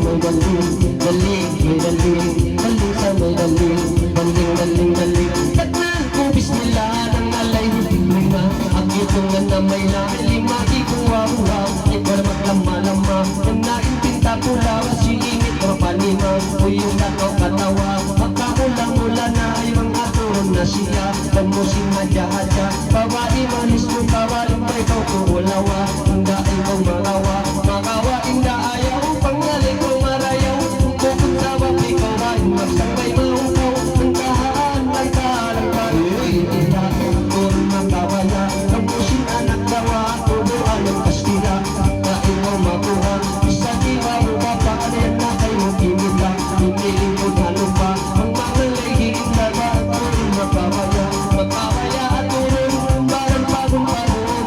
may daling, daling, may daling, daling sa may daling, daling, daling, daling. Tatnan ko bismillah ng alay, lima, ang ito nga na may lahi, lima, ikuwawa, ikaw maglama-lama, ang naintinta pula, siningit ko panima, uyong lakaw katawa, makamulang-mula na ay mga turong na siya, pamusing madya-adya, babae manis mo, babae ikaw kuulawa, hangga ikaw marawa, makawa, inda ayaw, pangaling ko marayaw, kung tawag ikaw ay magsangay maungkaw, ang kahaan ay kalang kaluwi, ina, kung makawala, kamusin anak dawa, tubuan ng kastila, na ikaw makuha, isa diwa mo papaanin na kayo kimita, piniling ko na lupa, ang mga lehing daga, kung makawala, makawala at tulong, parang bagong panahon,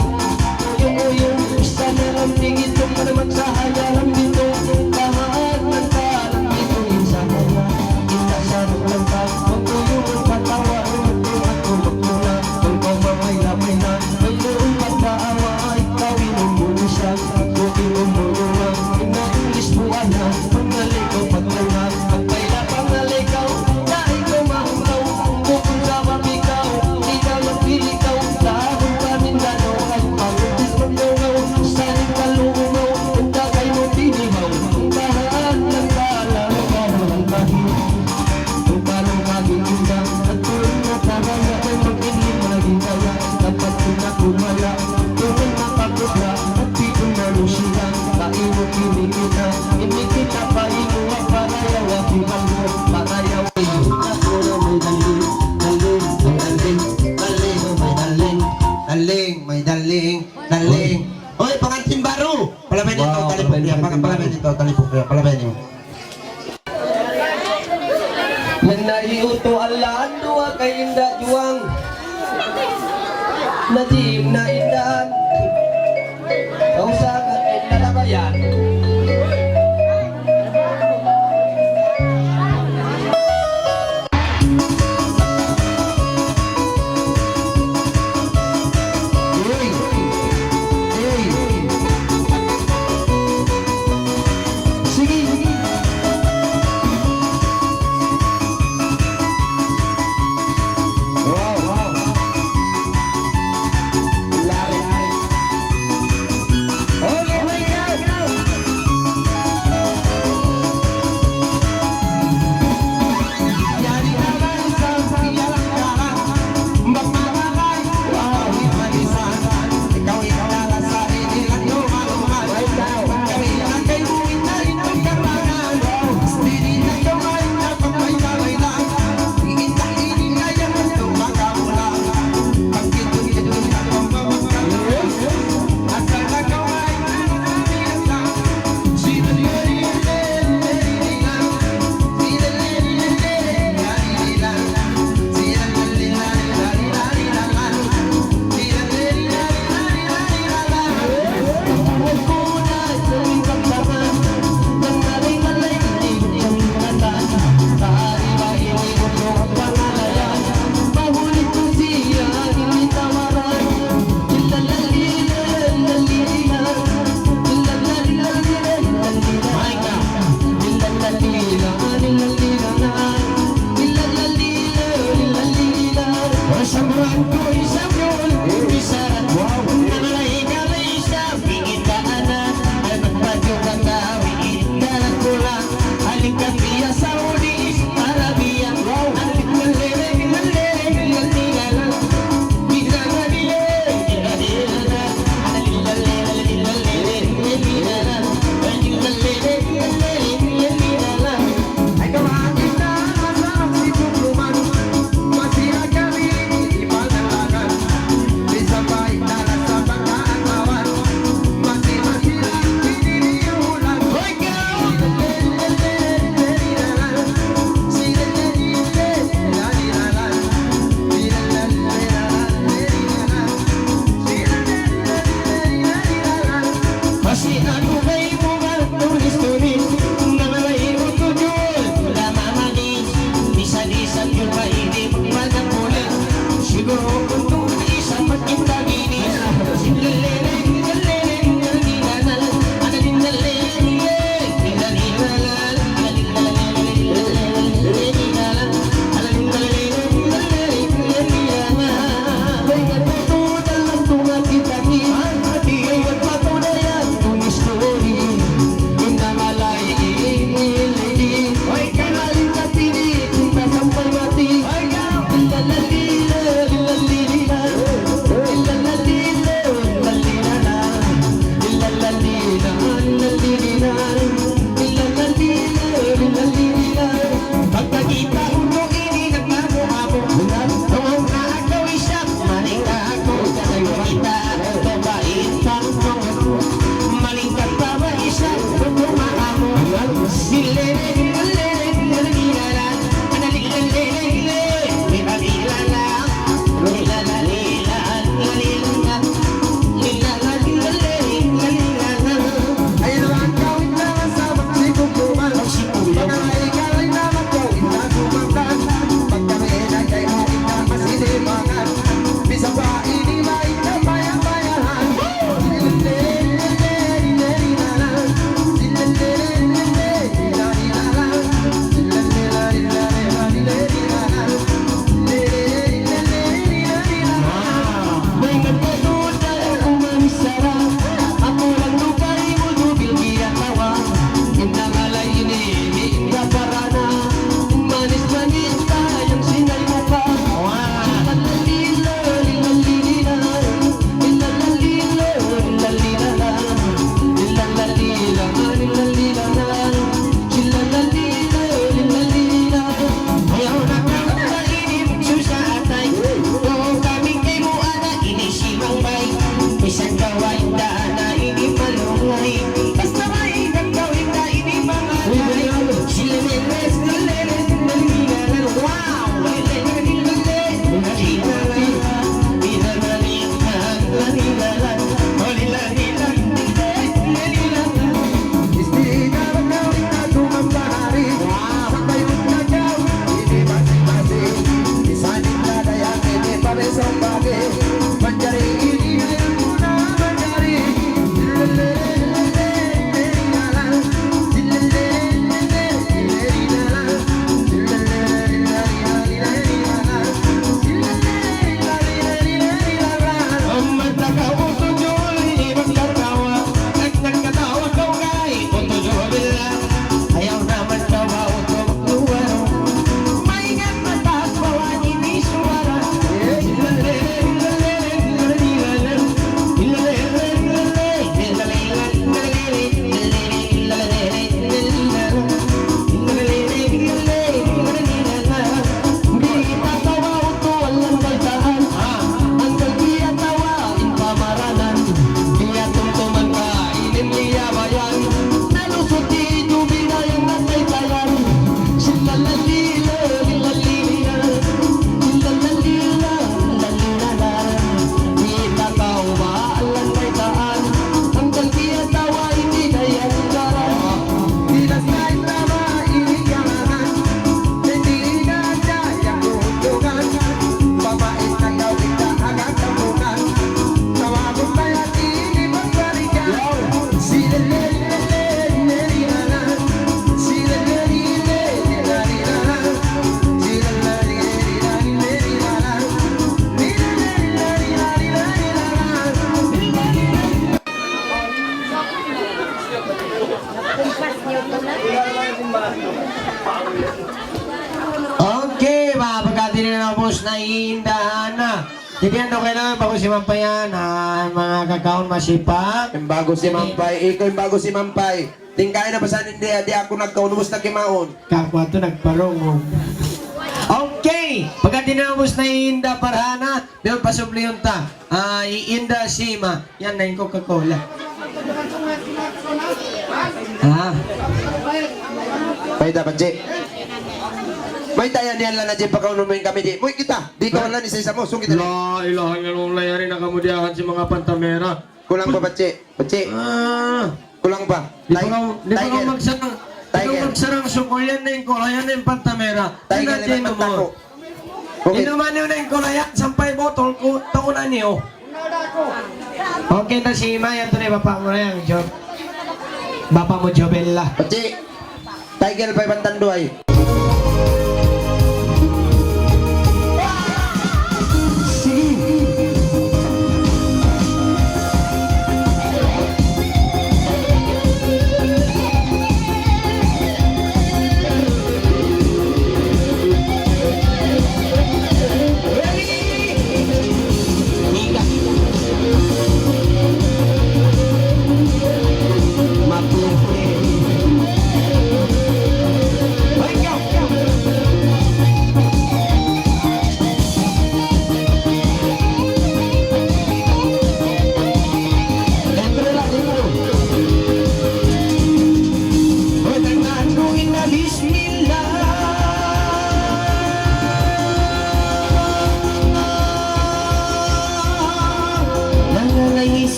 uyong-uyong, isa na lang tingin kung na magsahaya lang dito, kahaan ng kalang dito, isa na lang, inasarap lang ka, magtulong ang katawa, magtulong at magtula, kung kau mamay na, may doon pagkaawa, ikaw inumulisan, buking umuluwang, ina-English buwan na, pangalikaw paglanga, pagpaila pangalikaw, na ikaw mahulaw, bukong sabang ikaw, ikaw nagpilikaw, lahong Mindanao, ay pag-utis magdungaw, saling kalungaw, ang dagay mo tinihaw, ang kahaan ng kalang ng kahit, kung parang magiging at tuloy na taraya, ay mag-ilim maging kaya, dapat pinakumala, tuloy makapudla, at pitong nalusila, kaino kinikita, inikita pa inuwa, parayaw at ibalmo, parayaw, puro may daling, daling, may daling, daling, may daling. Daling, may daling, daling. Oy, pangantin baro. Palabay nito, Wow, talipok niya. pangantin Palabay nito, talipok niya. Palabay niyo. Yang naiuto Allah dua kay inda juang Najib na indaan Kausa ka inalabayan Isamuran ko isang yun, isarat mo. Nakalay-kalay sa pingin daanan, ay magpadyo kang gawin, dalang ko lang. Halik kang biya sa ulis, para biya. Halik na lere, na lere, na tila lang. Bigla na lere, na lere na. Halik na lere, na lere, na tila lang. Halik na lere, na lere, na tila lang. Ay kawagin na masarap si Tutuman. Masira kami, di pa nalan. tapos naiindahan na. Hindi ano kailangan bago si Mampayan, mga kakaon masipag. Yung bago si Mampay, ikaw yung bago si Mampay. Tingkain na pa sa hindi, di ako nagkaunubos na kimaon. Kapwa to nagparong. Okay, pagka tinapos na iinda parhana, doon pasubli yung ta. Iinda sima, yan na yung Coca-Cola. May dapat, Jay. May tayan niyan lang na Jay, pagkaunumin kami, Jay. Uy, kita, di ka wala ni sa isa mo, sungkit na. La ilaha illallah, yari nakamudiahan si mga pantamera. Kulang pa, Bache. Bache, kulang pa. Di ba ka magsarang, di ka magsarang sukol, yan na yung kola, yan na yung pantamera. Tiger, Tingnan lima tako. mo. Okay. Inuman nyo na yung kola yan, sampay botol, takunan niyo. Okay na si Ima, yan to na yung bapa mo na yan, Job. Bapa mo, Jobella. Bache, Tiger pa ibang tanduay. My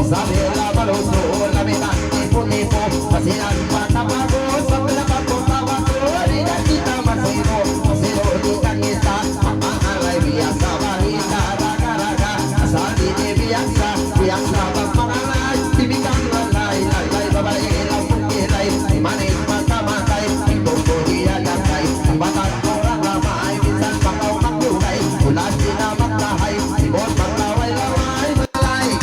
Sabi na maluso, lamitan, tipo-tipo Pasilan patabago, sa lakas ko tawago Di na kita masiro, masiro di ka kita Mapangalay biyasa, balita, raga-raga Asali di biyasa, biyasa pagmangalay Tibigang lalay, lalay, babae, lang pagkilay Manis matamatay, ituto diagakay Batat orang lamay, minsan pakaw magdugay Ulan di na magtahay, ibon maglaway-laway Malay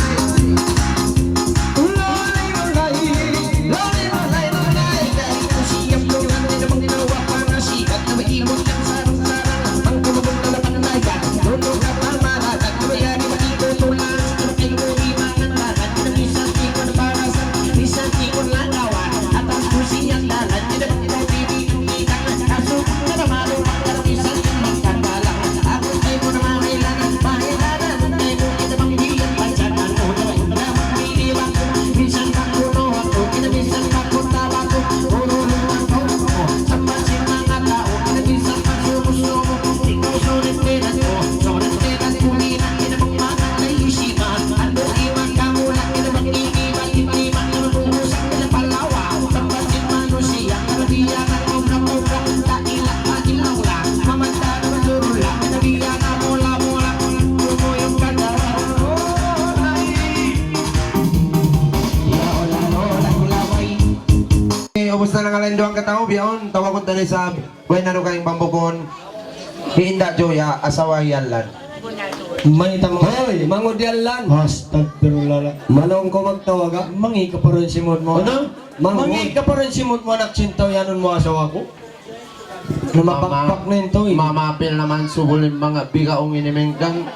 ubos na ng alain doang katao biyaon tawa ko tali sa buhay na kayong bambukon hiinda joya asawa yalan May tamang hoy, mangod yalan. Astagfirullah. Manong ko magtawaga. Mangi ka pa rin simod mo. Ano? Mangi ka pa rin simod mo anak sintaw yanon mo asawa ko. Namapakpak na ito eh. Mamapil naman subol yung mga bigaong inimenggang.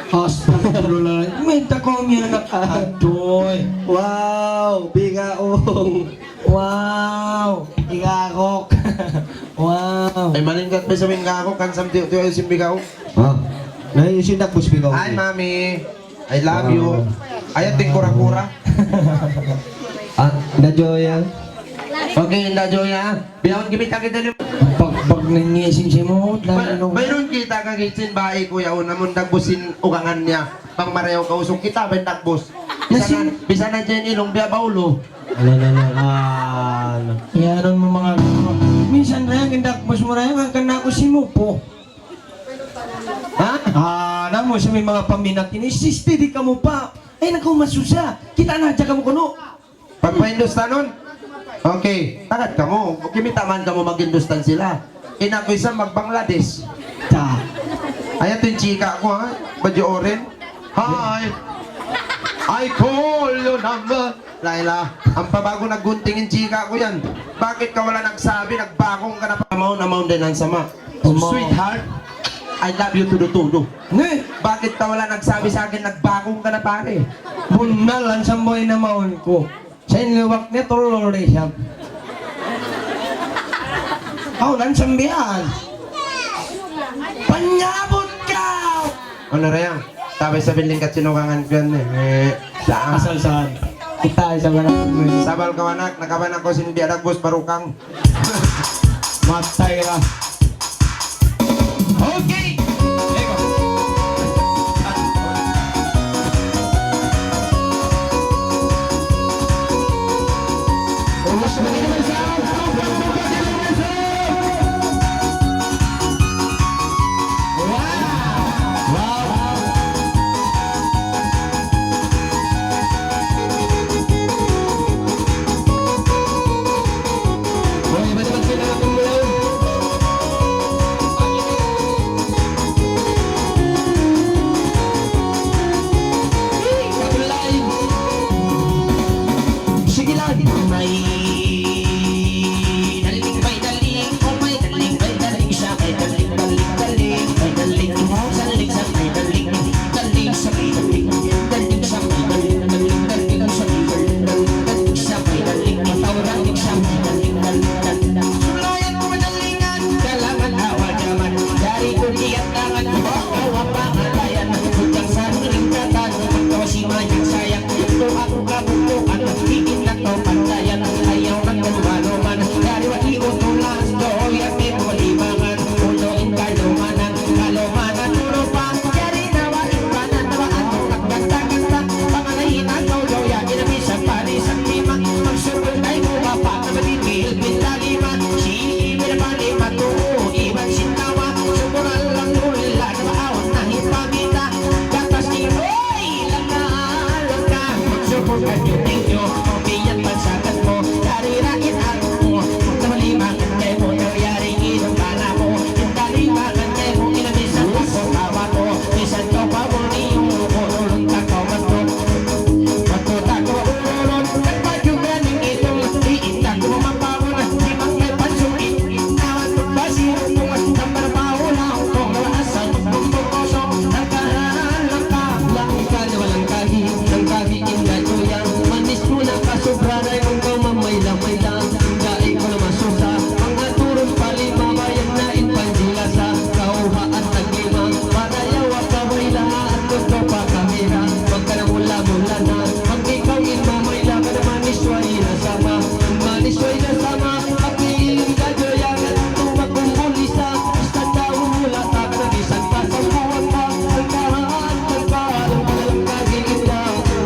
Astagfirullah. May takom yan anak. Adoy. Wow, bigaong. Wow. Igakok. Wow. Ay maningkat pa sabihin ka ako kansam tiyo yung simbigaw. Ha? Naisin na po bigaong. Hi mami, I love you. Ayat ting kura-kura. Ah, najoya. Okay, hinda Joya. Biyawon gimita kita ni. Pag nangyesing si mo. Mayroon kita kagitsin bae kuya una mong dagbusin ugangan niya. Pang mareho kausok kita ben dagbus. Bisa na dyan ilong biya baulo. Ano. Yanon mo mga. Minsan rin kindak mo rin ang kanako si mo po. Ha? Namo sa may mga paminat inisiste di ka mo pa. Eh naku masusa. Kita na dyan ka mo kuno. Pagpa-Hindustan nun? Okay, tagat ka mo. Kimita man ka mo mag-Hindustan sila. Inakoy sa mag-Bangladesh. Ta. Ayan yung chika ko ha. Badyo orin. Hi! I call your number. Laila, ang pabago nagguntingin chika ko yan. Bakit ka wala nagsabi? Nagbakong ka na pa. Amaw din ang sama. Sweetheart, I love you tudo-tudo. Nge. Bakit ka wala nagsabi sa akin? Nagbakong ka na pare. Bunalan sa boy na maon ko. Sa inliwak niya tulore siya. Lan sambihan. Panyabot ka! Ano rin? Sabi sa biling katsinukangan ko yan eh. Saan? Asal saan? Kita sa mga Sabal ka anak, nakaban ako sindi anak bos barukang. matay ka. Okay! Ego. mo kanyo tingyo Umiyan pagsagat mo Darirain ako mo Namalimangan kayo mo Nangyaring inom kana mo Yung dalimangan kayo mo Inamisan ako tawa ko Misan ko pa mo niyong Ululong takaw man ko Matuta ko ululong Nagpadyugan ng itong Iinta ko mapawon Di mang may pansulit Nawan ko ba siya Tungas na parapaw lang Kung nalasan Bumbukoso Nagkahalang ka Langka na walang kahit Nang kahiin na tuyang Manis mo na kasobra Na yung kamamay-lamay-la Dahil ko na masusa Mga turong palima Bayan na inpanjilasa Kauha at naglima Parayawa kawayla At gusto pa kamera Huwag ka na mula-mula na Pag ikaw inmamayla Ka na manisway na sama Manisway na sama Kapiling ka doyan At tumagkumbulisa Basta daw mula Ta ka nagisag ka sa buwan ka Alkahan Alkahan Walang kagigit na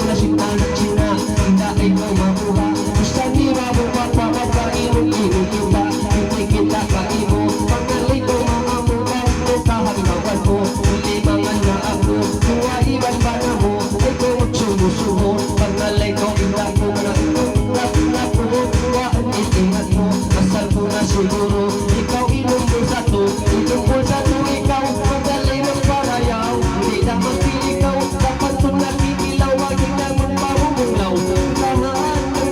Nasita na sina Dahil ko makuha Basta di mabuka pa Mapainom-inom kita Hindi kita kaimo Pangalay ko maamuha Kahang mawal mo Ulimangan na ako Kuwaiban pa na mo Ay ko magsumusuho Pangalay ko ina ko na po Kuwaan itingat mo Masal ko na siguro Ikaw inom mo sa to Inom mo sa to ikaw Pangalay ng parayaw Hindi na magpiligaw Dapat ko nakikilaw Wag yun na magpahumulaw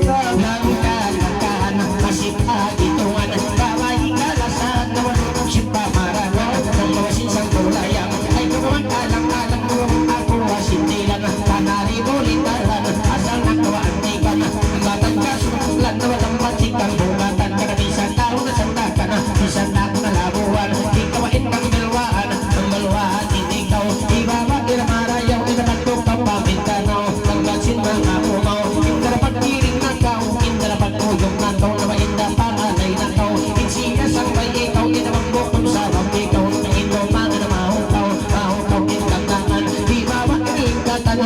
Kahan Langkahan Masipag itungan Kaway kalasan Naman sipa marangan Nang mawasin sang kulayang Ay kumaman kalang-kalang Ako wasintilan Kanari bulintaran Asal nakawaan tikan Batang kasulan Na walang matikang bungatan Kanabisan tao na sandakan Bisan ako na labuan Ikawain kang bilwaan Ang balwaan itikaw Ibaba iramarayaw Inabatok ang pamintanaw Ang gansin mga pumaw Yung karapat kiring nakaw Indarapat kuyong nakaw Na mainda pangalay nakaw Insikas ang may ikaw Inawang bukong sarap ikaw Na ito mga na mahukaw Mahukaw inkantangan Ibaba iingkatan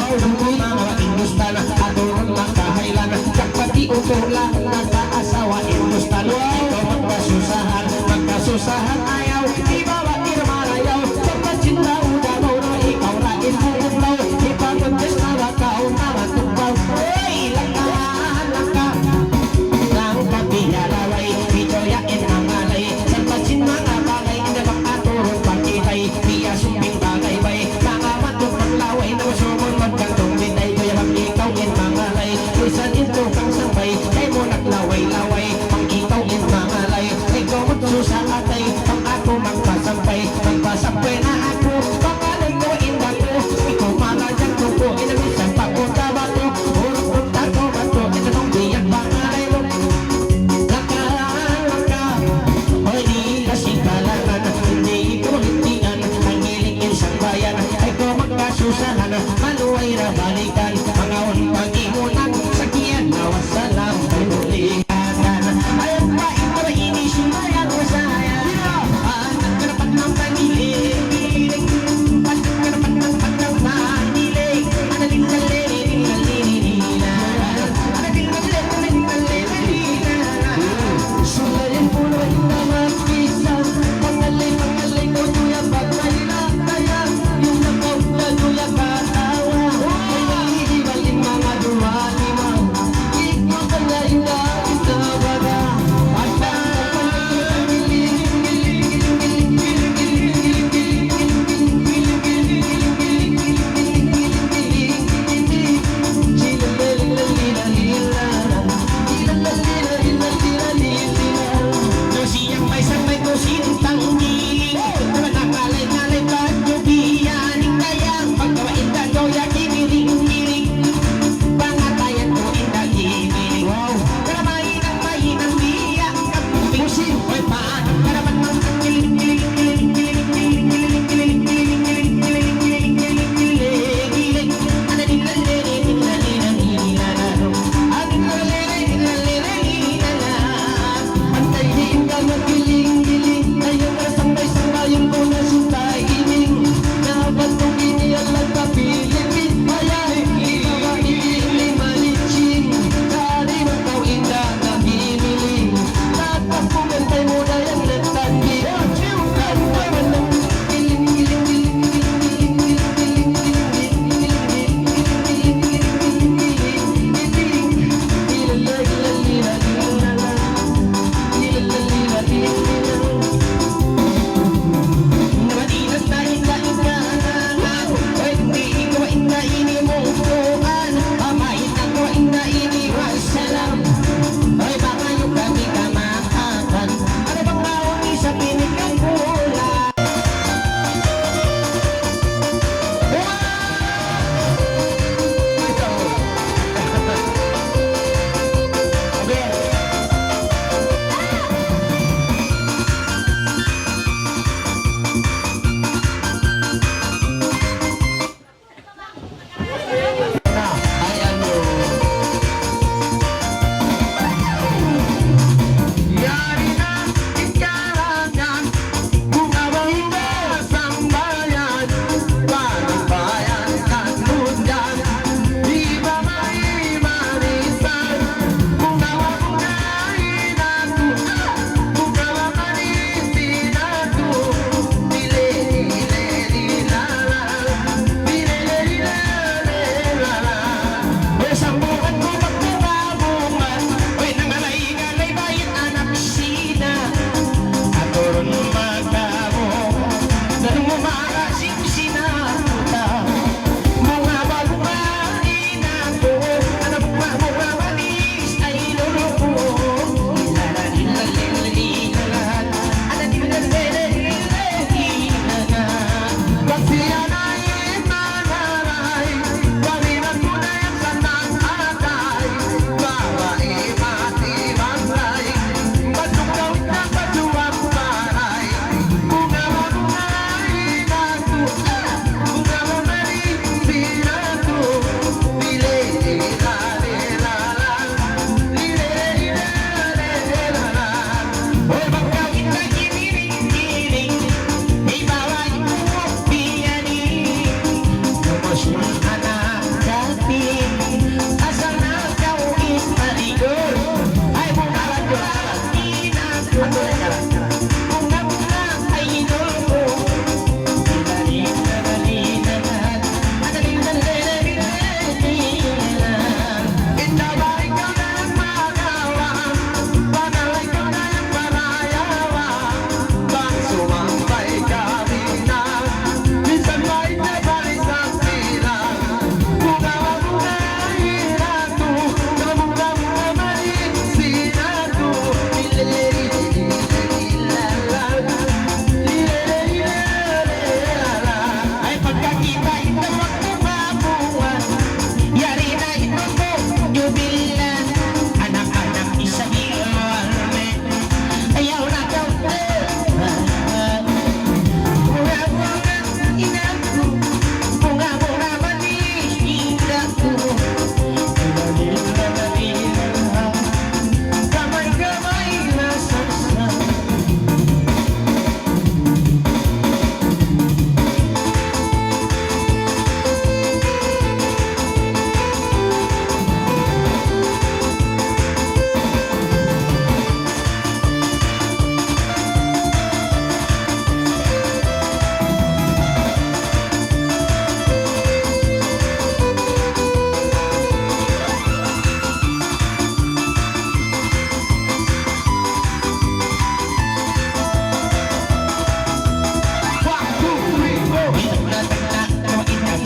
Mga ingustan Adurong makahailan Kapati utulan Nagkaasawa ingustan Ikaw magkasusahan Magkasusahan ayaw Ibaba iramarayaw Pagkasinta udanaw Na ikaw na inbubulaw Ipagpagkas na lakaw Na matukaw Uy! Langkahan langka Lang kapiyalaway Pijoyain ang alay Salpasin mga bagay Hindi makaturong pagkitay Piya sumping bagay bay Mga matong paglaway Na masumon magkantong bitay Kaya mag ikaw in mga lay Isan ito kang sabay Kay mo jubilan, anak-anak isabihan, ayaw na daw bunga-bunga inaku, bunga-bunga manis inaku, gamay-gamay na saksa.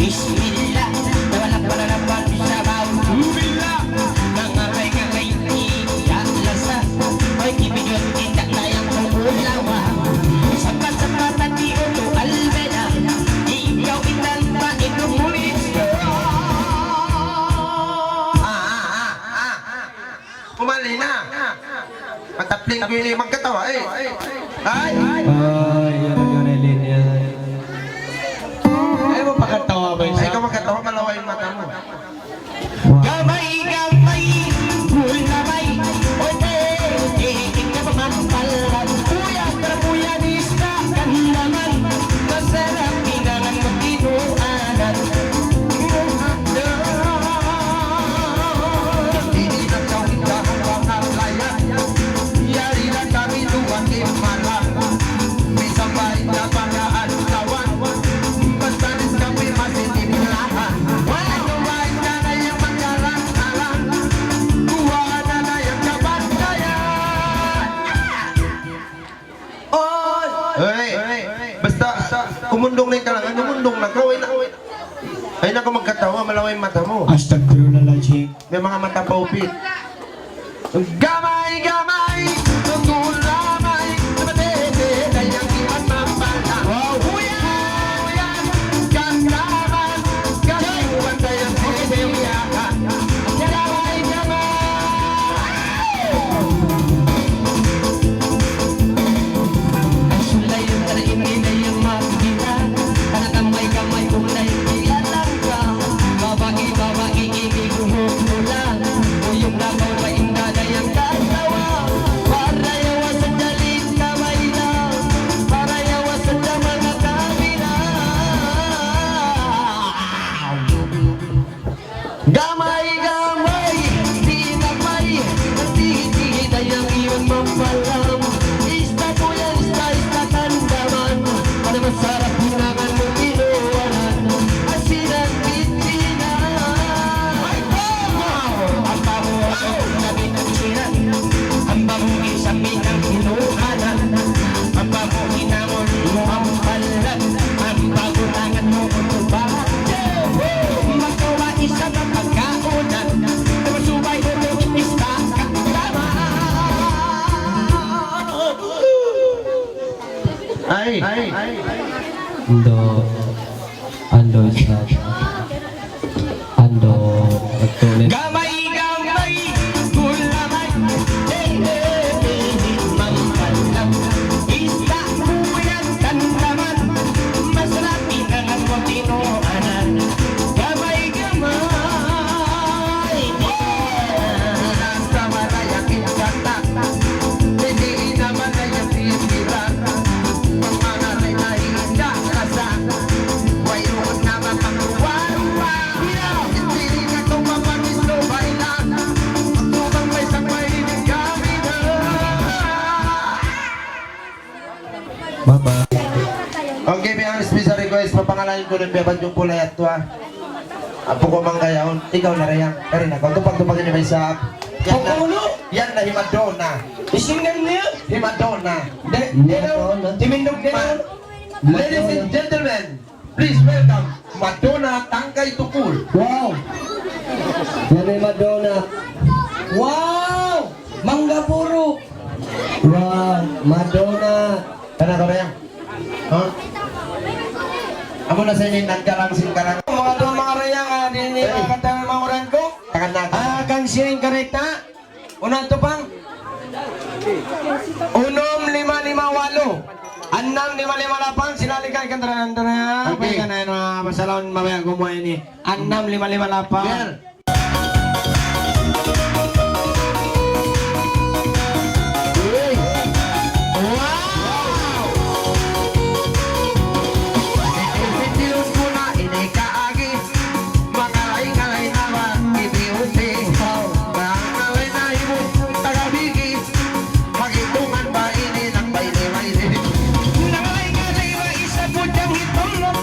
Bismillah, wala naman sa bawat Bismillah, nangaray-ngaray tidak lasa, ay kibigyan tidak layang pangulawa, sapat-sapat at di ulo albeda, ikaw itan pa inubulis. Kumali na. Matapling ko yun magkatawa eh. Ay! Ay, yan yan. Ay mo pakatawa ba Ay, isa? ikaw magkatawa, malawa yung mata mo. Gamay-gamay, bulamay, ote, iking na pamampalan, puya nista, kandaman, masarap inangan mo tinuanan. Hindi na kaunta ang pangaplayan. Yari na kami duwagin malang. May sabay na pangaalawan. Basta rin kami masitinilahan. Ano ba na na yung magkarang-karang? Kuha na yung kabantayan. Hey! Basta, kumundong na yung kalangan. Kumundong na. Kaway na. Ay na ka magkatawa, malaway yung mata mo. Astagfirullahaladzim. May mga mata pa upit. Gamay-gamay, gulamay, namatete, kayang iwan mapala. Huyan, kandaman, kaliwan kayang sibiyakan. Gamay-gamay. Sulay yung tarain nila yung magina, kamay-kamay kung naiiyalan ka, babae, iniguhog mo lang, uyong labaw na indadayang tatawa, para yawa sa dalit kamay lang, para yawa sa mga kabila. Gamay-gamay, di namay, nagtihi-tihi dayang iyon mampalam, ista kuya, ista kandaman, para masarap hinangan mo inuwanan, asinan pitinan. Ang bango ako nabi ng sinan, ang bango isang minang inuwanan, ang bango hinamon mo ang palan, ang bango langan mo utubahan. Magawa isa na pagkaunan, masubay mo yung ista kandaman. Ay! Ando, nagtuloy. Gamay-gamay, gulamay, mampalam, ista, buyan, kandaman, masarap inangan mo tinuanan. Gamay-gamay, Nasa malayaking katak, hindi naman na yung titiran. Ang mga rinay na rasa, wayon naman pangluwa-luwa. Hindi na ito mapagisto bailan, tubang may sabay din kami na. Baba. Okay, may ang special request, papangalanin ko ng biyabad yung kulay at tuwa. Apo ko mang kayaon, ikaw na rin karin ako. Tupag-tupagin niyo may sa... Yan na Himadonna. Isingan niya? Himadonna. Timindog niya. Ladies and gentlemen, please welcome Madonna Tangkay Tukul. Wow! Yan ay Madonna. Wow! Mangga puro. Wow! Madonna. Kana ko rin? Huh? Amo na sa inyo nagkarang singkarang. Mga doon mga rayang, din niya kanta ng mga oran ko. Takan na. Kang ang siyang kareta. Unang tupang. 1558. 6558 sinalikan kan tara. Okay. Ka na mga masalon mamaya gumawa ni. 6558. Ber. Itilon ko na inay kaagi, mga ingay naman itiunti. Mga na ibon, tagabigi, magitungan ba ini ng baile-baile. Nangalay nga na iba isa po diyang hitulog,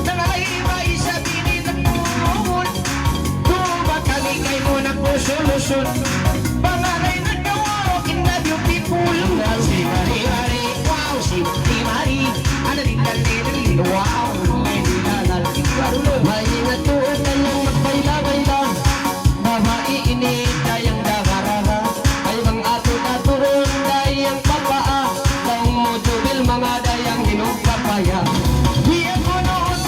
nangalay iba isa binit at pumumon. Tumakaligay mo na po solusyon, pangalay na gawa, in love you people. Si Mari-Mari, wow, si Mari-Mari, ano din lalili, wow, hindi na lalili. May ingat tuon na lang magbayla-bayla, babae ini dayang dagarara, ay mga ato-aturon dayang papaa, lang mo jubil mga dayang hinugpapaya. Di ako noon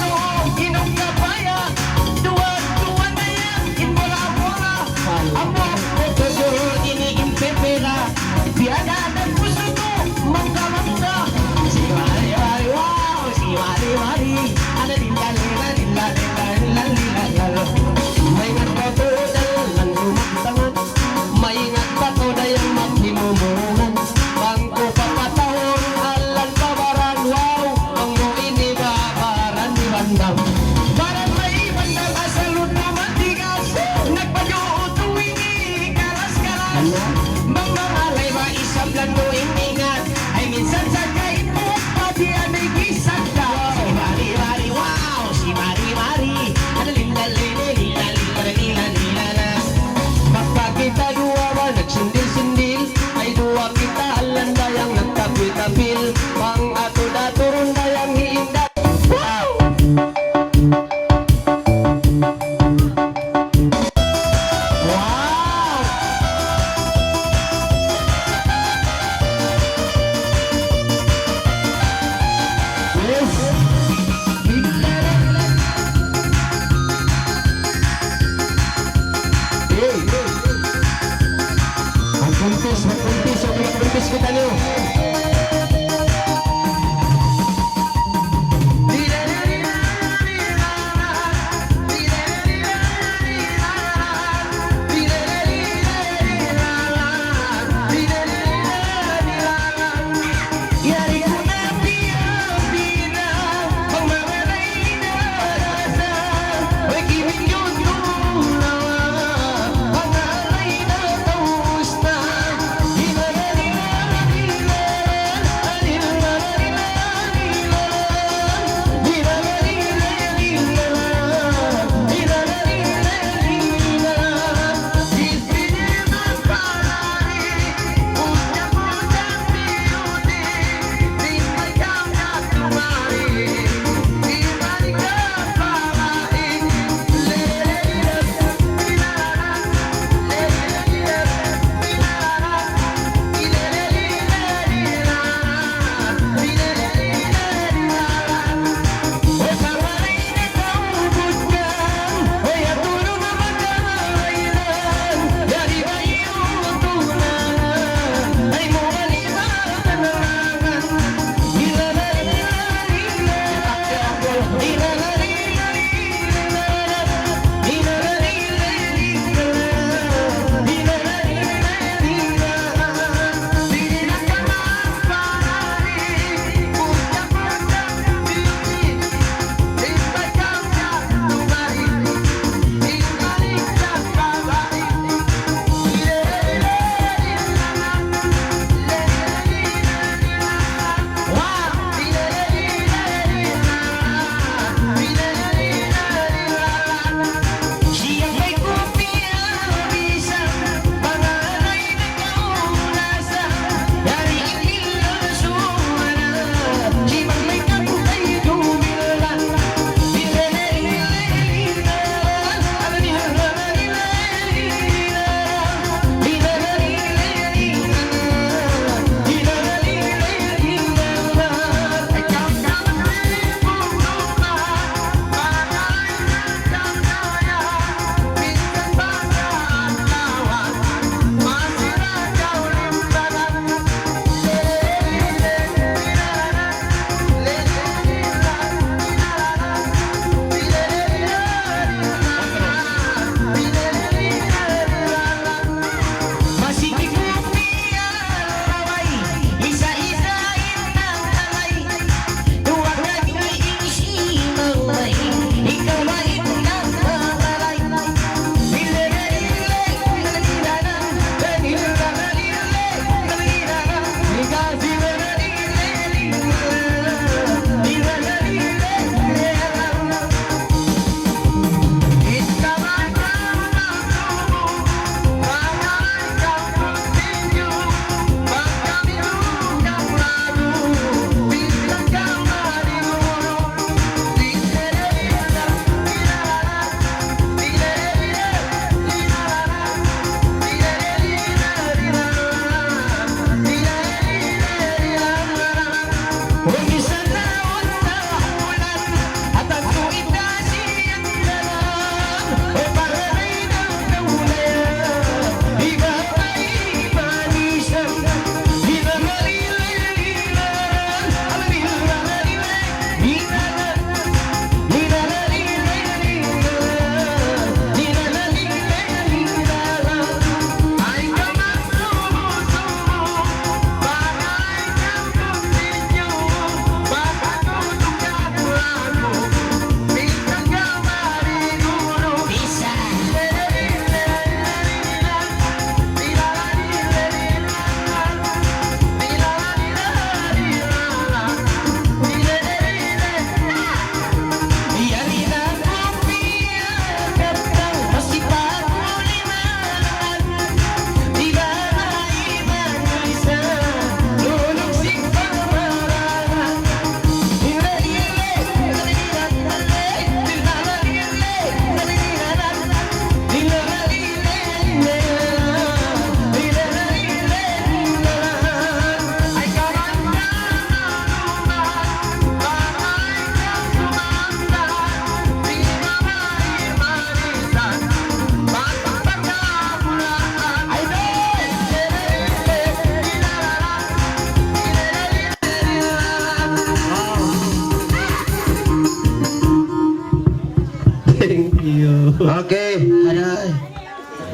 hinugpapaya, duwan-duwan na yan, inbola-bola, amo ko todo ini-impepera, biada ng puso ko, mangga-mangga. Si Mari-Mari, wow, si Mari-Mari, ano din lalila. May ingat pa to dalang lumaktangan, may ingat pa to dayang maghinumuran, bangko papatahon, alan pabaran, wow, ang mo inibabaran ni Bandam. Parang may bandang asalot na matigas, nagpag-uutuwing kalas-kalas. Mga alay ba isang plano ingat, ay minsan sa kahit mo, pati anay gisag ka. Si Mari-Mari, wow, si Mari-Mari, ano lila-lila-lila-lila-lila. Magpakita duwa ba, nagsindil-sindil, ay duwa kita alam dayang nagtapil-tapil, pang ato-daturon dayang hiinda. Wow! Wow! Magpuntis kita niyo. Yari ko na pina, pang mamalay na rasa, ay gibig yun na, pangalay na taus na,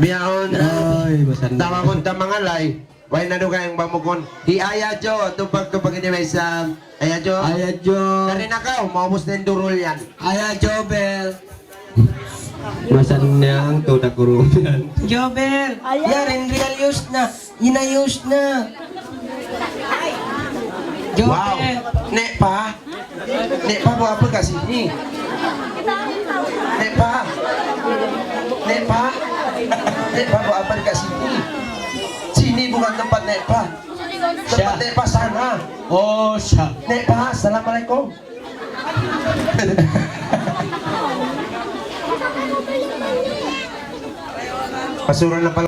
Biyaon. Ay, basan na. Tama kong tamangalay. Why na doon kayong bamukon? Hiaya jo, tupag ini may sa... Aya jo. Kanina ka, maubos na yung durol yan. Bel. Masan niyang to na kurumian. Jobel, yarin real use na, inayos na. Wow! Jobel, Nek pa? Nek pa buat apa kat sini? Nek pa? Nek pa? Nek pa buat apa dekat sini? Sini bukan tempat Nek pa. Tempat Nek pa sana. Oh, siya. Nek pa, Assalamualaikum. Pasuran na pala.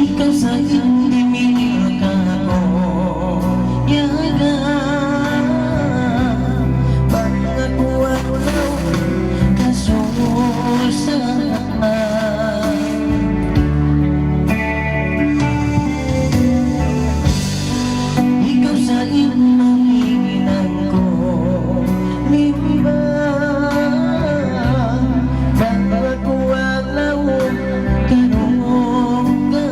ikaw sa hindi ka ako. Yaga, pagkakuha ko lang kasusahan. Ikaw sa inang hininang ko, limba, pagkakuha lang kanong ka.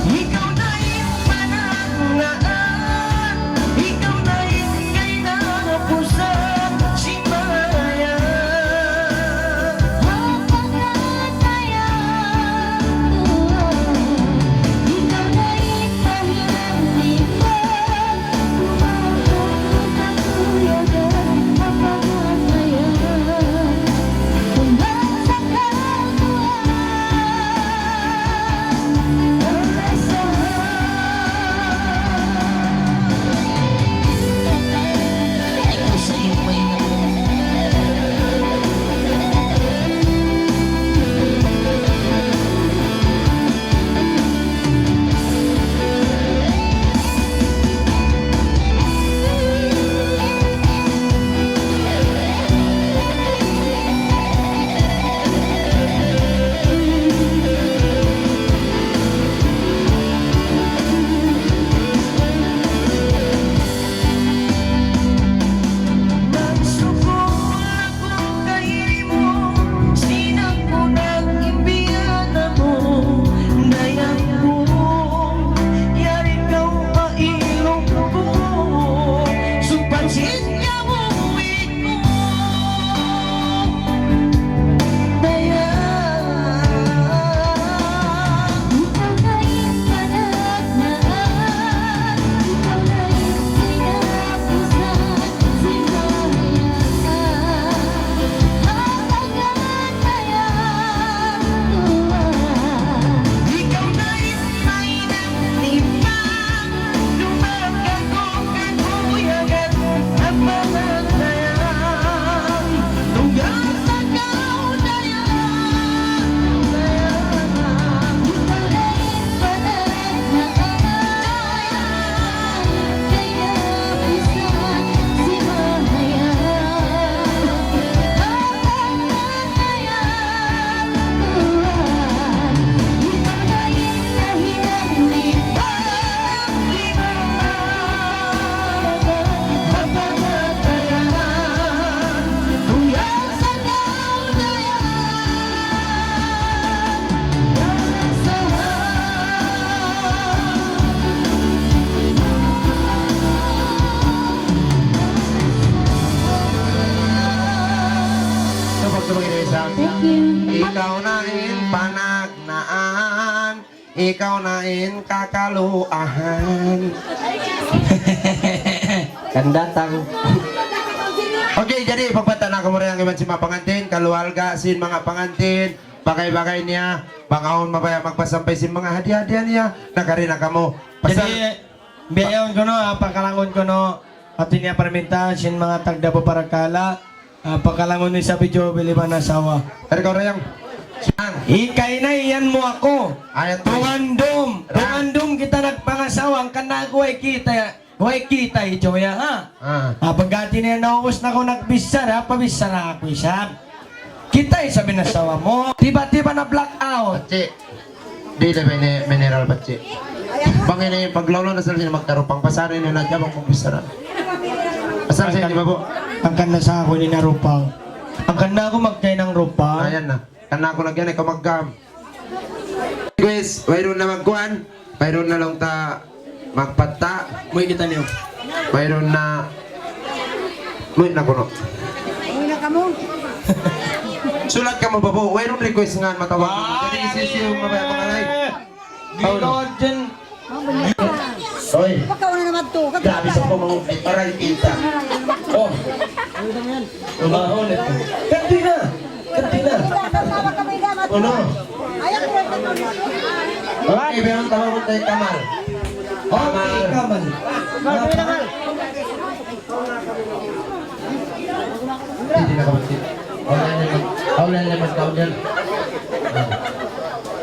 Ikaw na yung panangaan, ikaw na yung kay napusan, simbayan. Ang pangatayan ko, ikaw na yung pahinang-lipan, tumakot ang kuyagan, ang pangatayan. Kung nasa kaluluwan, ikaw sa iyo may nagsubok akong kahiri mo, sinang ko ng imbiyanan mo, dayang burong, yari kau kailong ko, supansin niya mo uwit mo, dayang. Ikaw na yung panaglaan, ikaw na yung kinapusan, simbayan. Ang pangatayan ko, ikaw na yung mainang-libang, lumagagong kakuyagan, ang pangatayan. Tunggang sa kaunayan, ikaw na yung panaglaan, kaya pisan simbayan. Ang pangatayan ko, ikaw na yung kahinang-libang, ang pangatayan. Tunggang sa Tupag-tupag ini sa... Ikaw na rin panagnaan, ikaw nain kakaluahan. Kandatang. Okay, jadi pagbata na ko yang iban si mga pangantin, kalualga sin mga pangantin, bagay-bagay niya, pangahon mabaya magpasampay sin mga hadiah-hadiah niya, nakarin na kamo. Jadi, biyayon ko no, pakalangon ko no, atin niya parminta, sin mga tagdabo para kala, pakalangon ni sa video, biliban na sawa. Pero ikaw rayang, Ikay na iyan mo ako. ayat mo. Tungandom kita nagpangasawa, ang kanako ay kita ito ya ha. Pagkati na naubos na ako nagbisar ha, pabisar na ako isab. Kita ay sabi na sawa mo, tiba-tiba na blackout. Paci, di na mineral paci. Bangin na yung paglolo na sila magtarupang pasarin nyo na dyan, magpabisaran. Asal sa hindi ba po? Ang kanda sa ako ni narupang. Ang kanda ako magkay ng rupang. Ayan na. Kana ko lagyan, ikaw maggam. Guys, mayroon na magkuhan. Mayroon na lang ta magpata. Muy kita niyo. Mayroon na... Muy na kuno. Sulat ka mo ba po? Mayroon request nga matawag. Jadi isis yung mabaya mga live. Gilod dyan. Oy, Pagkaw na naman to. grabe sa pamangupit. Para kita. Oh. Umahon ito. Kanti na. Kanti na. Ano? Ayaw ko rin Okay, meron tawag mo tayo Kamal. Okay, kaman. Hindi na kapatid. Aulan naman kau dyan.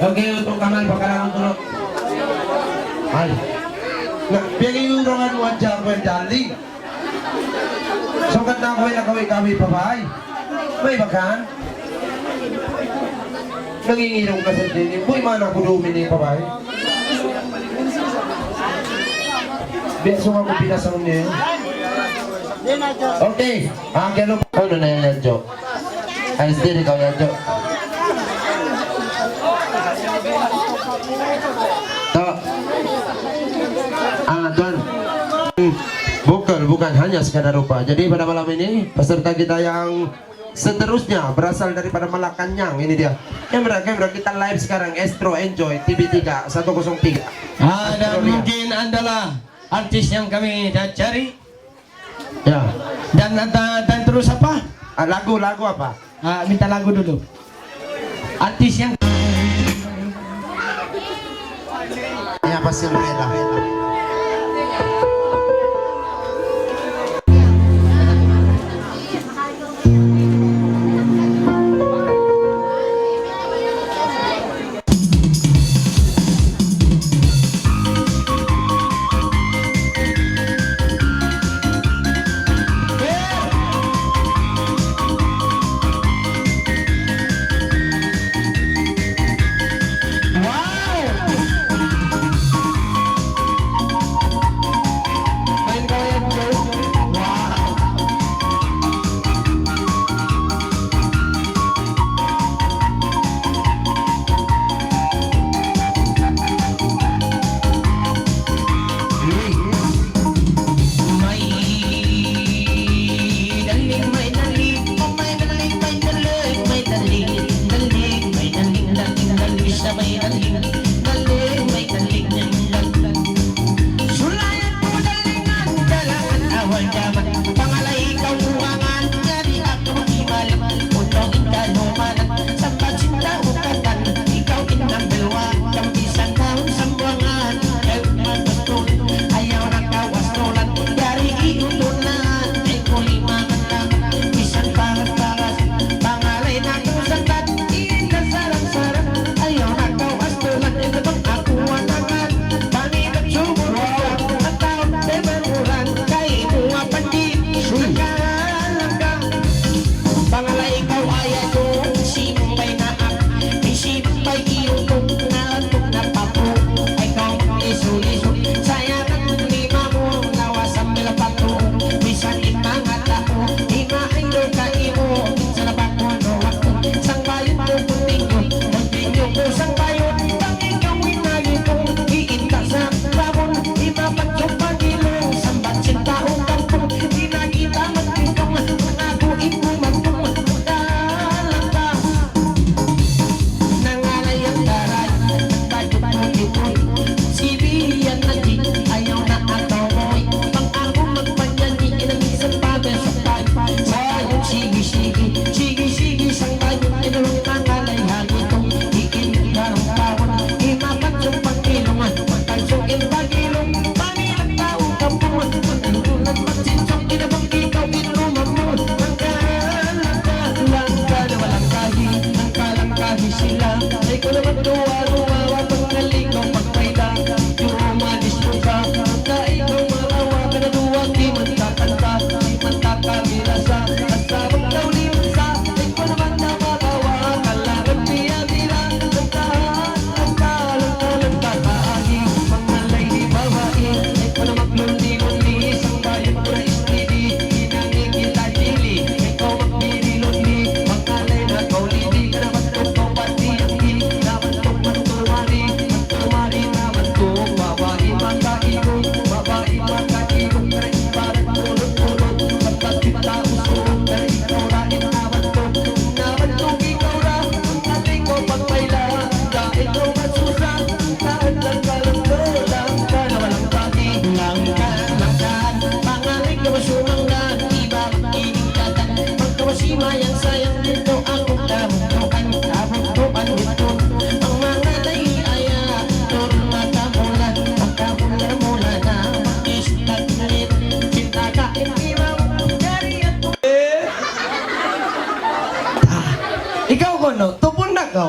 Okay, untuk Kamal, pagkalangan tulog. Ay. Bigay yung rongan mo at dyan ko yung darling. Sukat na ako yung nakawi-kawi pa ba? May bakan? Nangingirong ka sa din. Boy, mana ko dumini pa ba? Beso nga ko pinasang niya. Okay. Kaya nung... Ano na yung Yadjo? Ayos din ikaw, Yadjo. To. Tuan. Bukan hanya sekadar rupa. Jadi pada malam ini peserta kita yang seterusnya berasal daripada Malacanang. Ini dia. Kamera kita live sekarang. Astro Enjoy TV3 103. Dan mungkin adalah artis yang kami cari. Ya. Dan terus apa? Lagu apa? Minta lagu dulu. Artis yang Ya pasti beda. ikaw.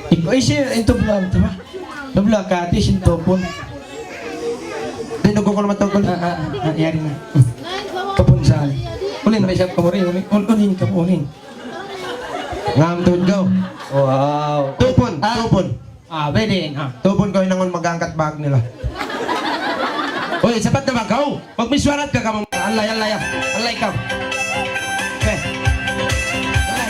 Ikaw, share into vlog, diba? Vlog ka, tis into pun. Tinugo ko naman tungkol. Yari na. Kapunsan. Ulin ba siya kamuri? Ulin ka po, ulin. Ngam tuhod ko. Wow. Tupon, Ah. tupon. Pwede. Tupon ko yung mag-angkat bag nila. Uy, sapat na ba ka? Pag miswarat ka ka mong... Alay ka. Okay. Alay.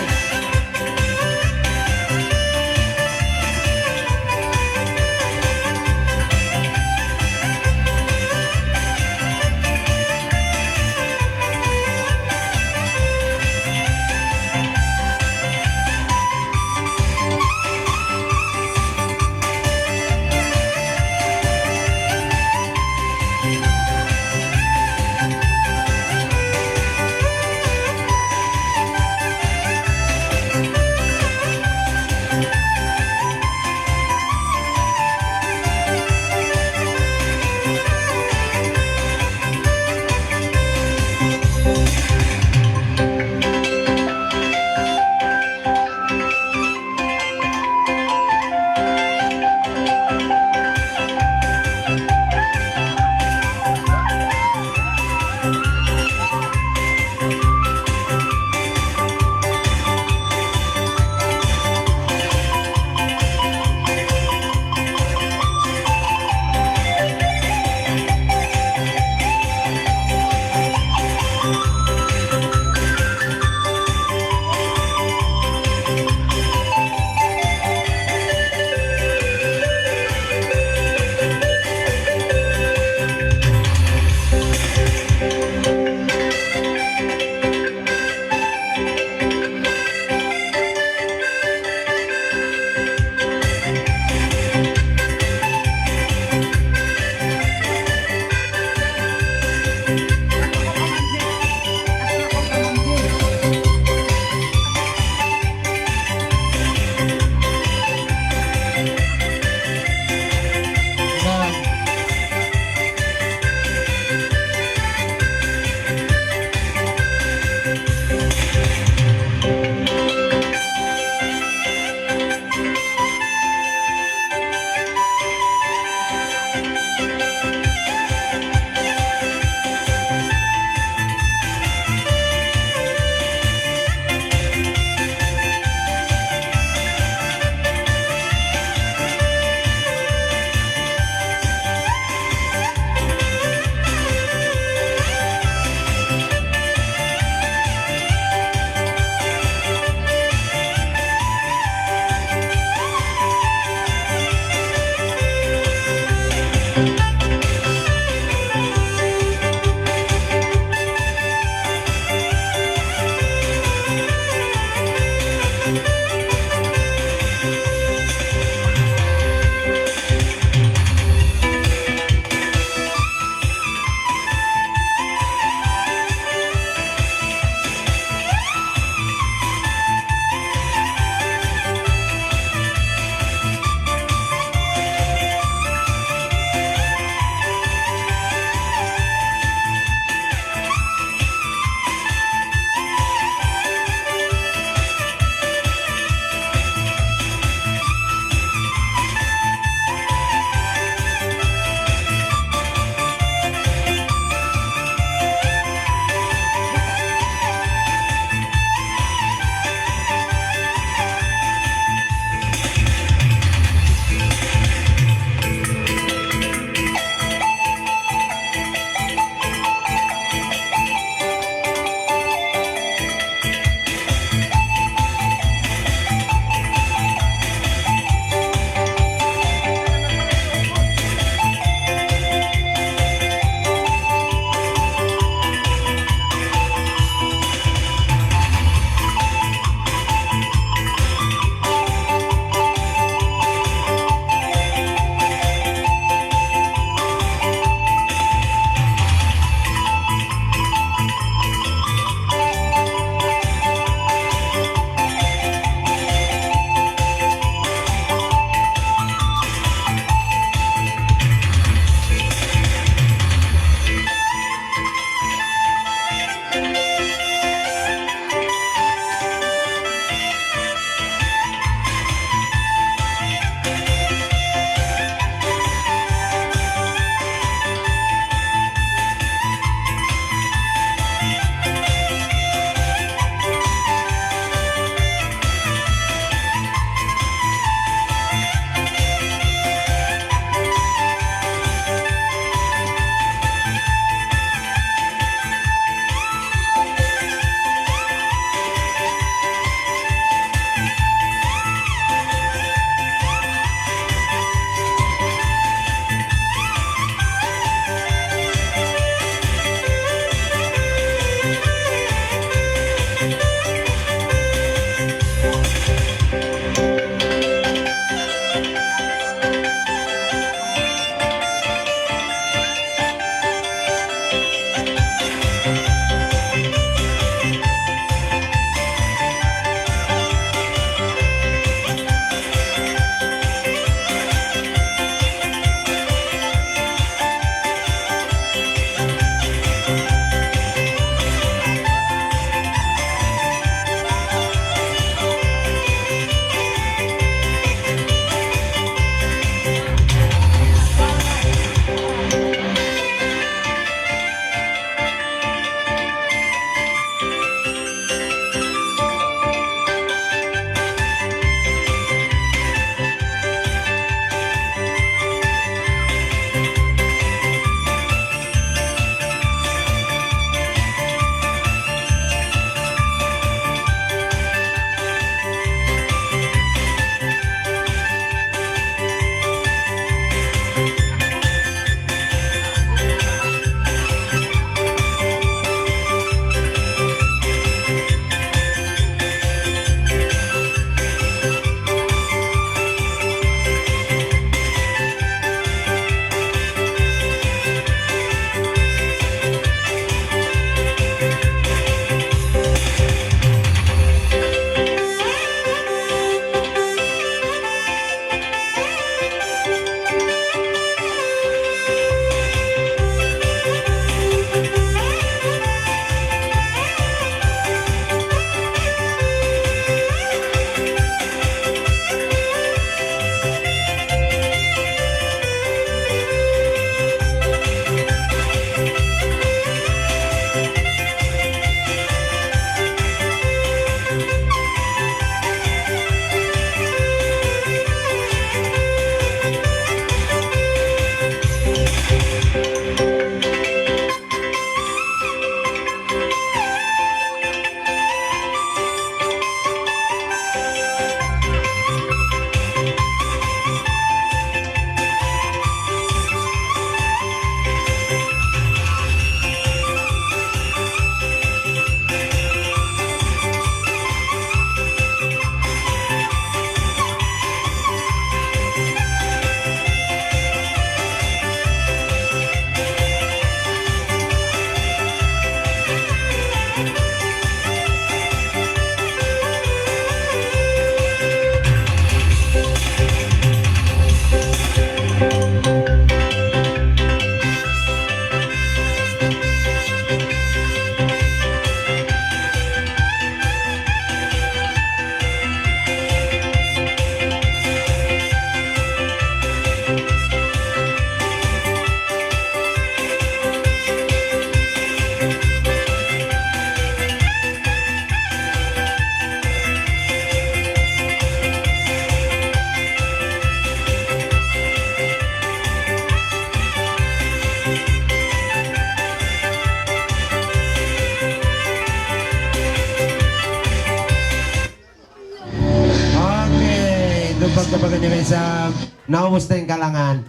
kanya sa naubos na yung kalangan.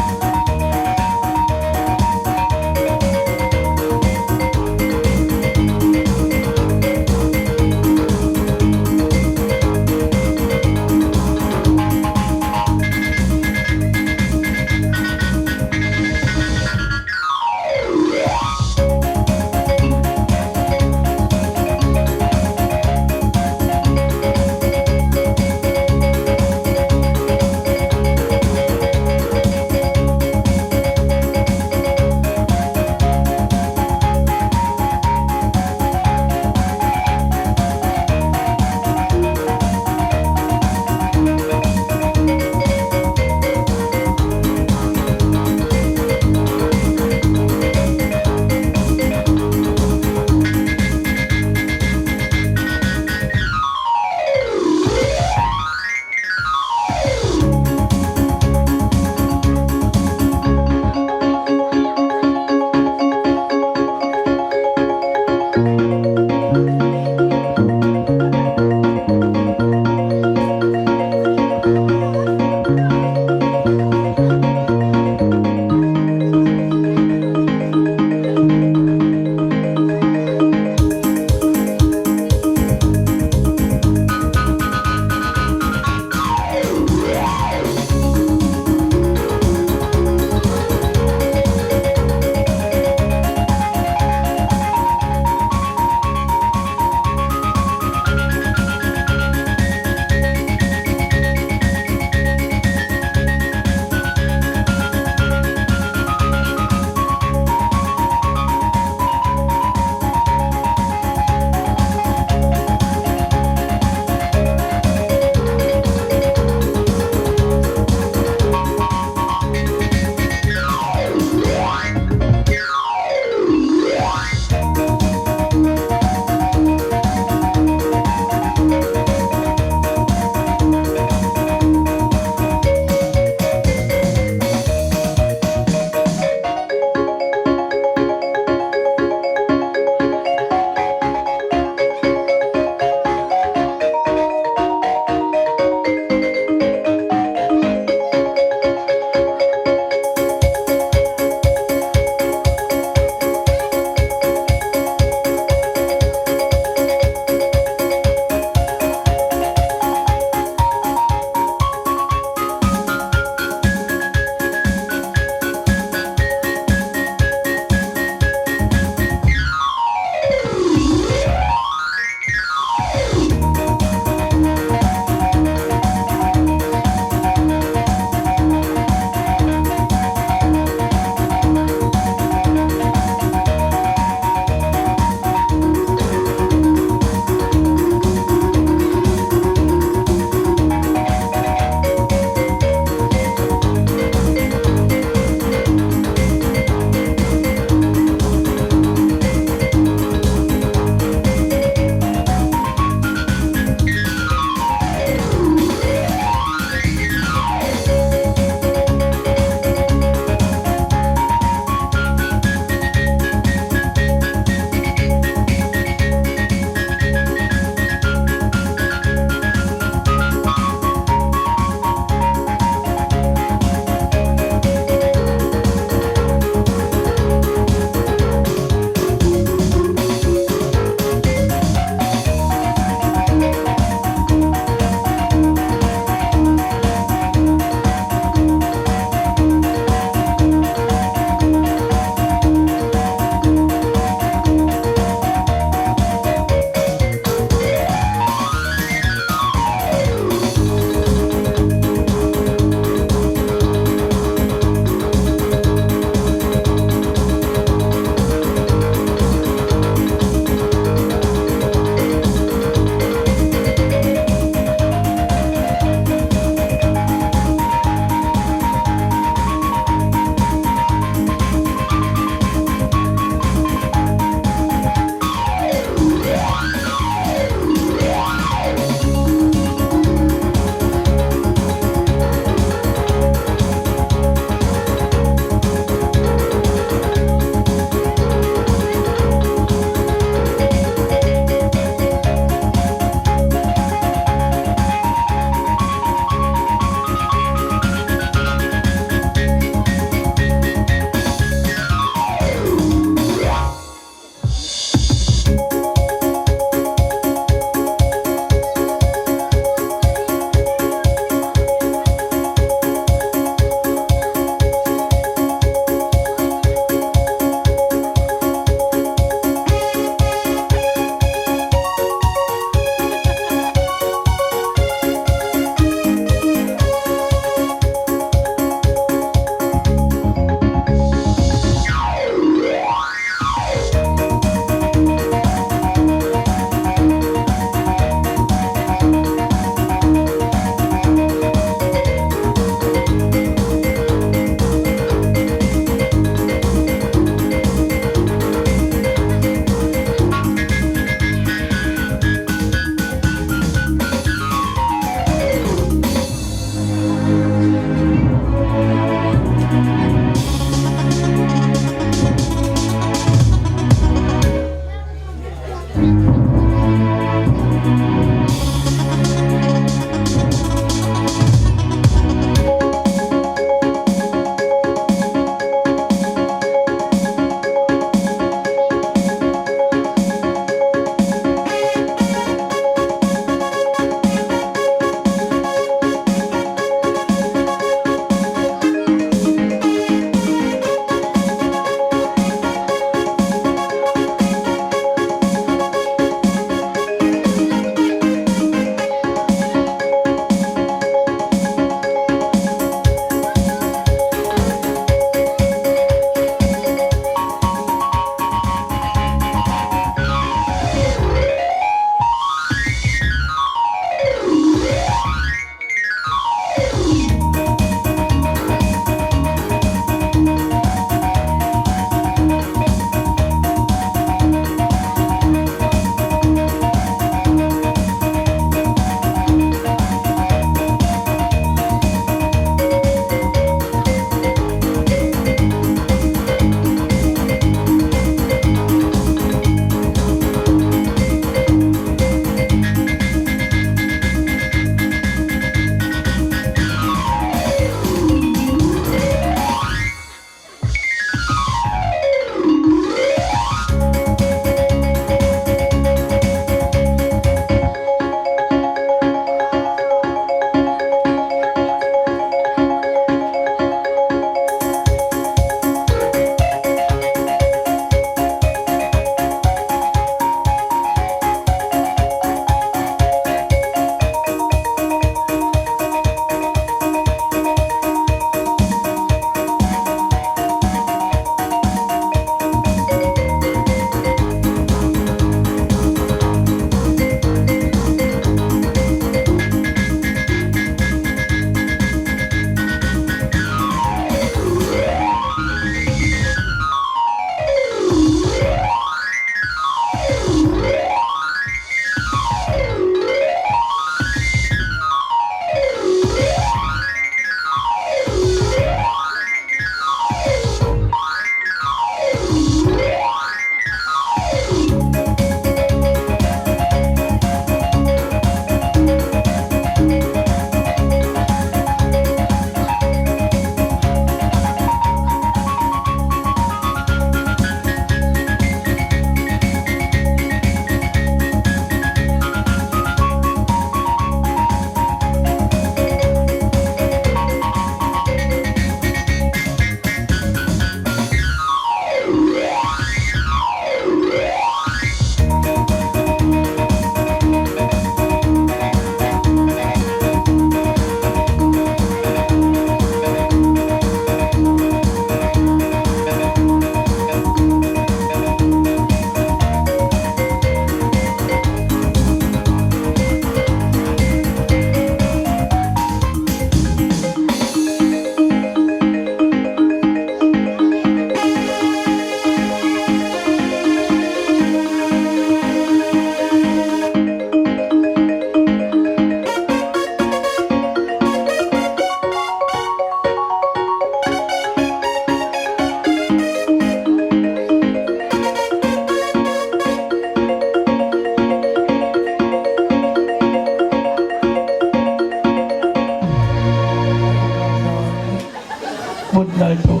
Budal to.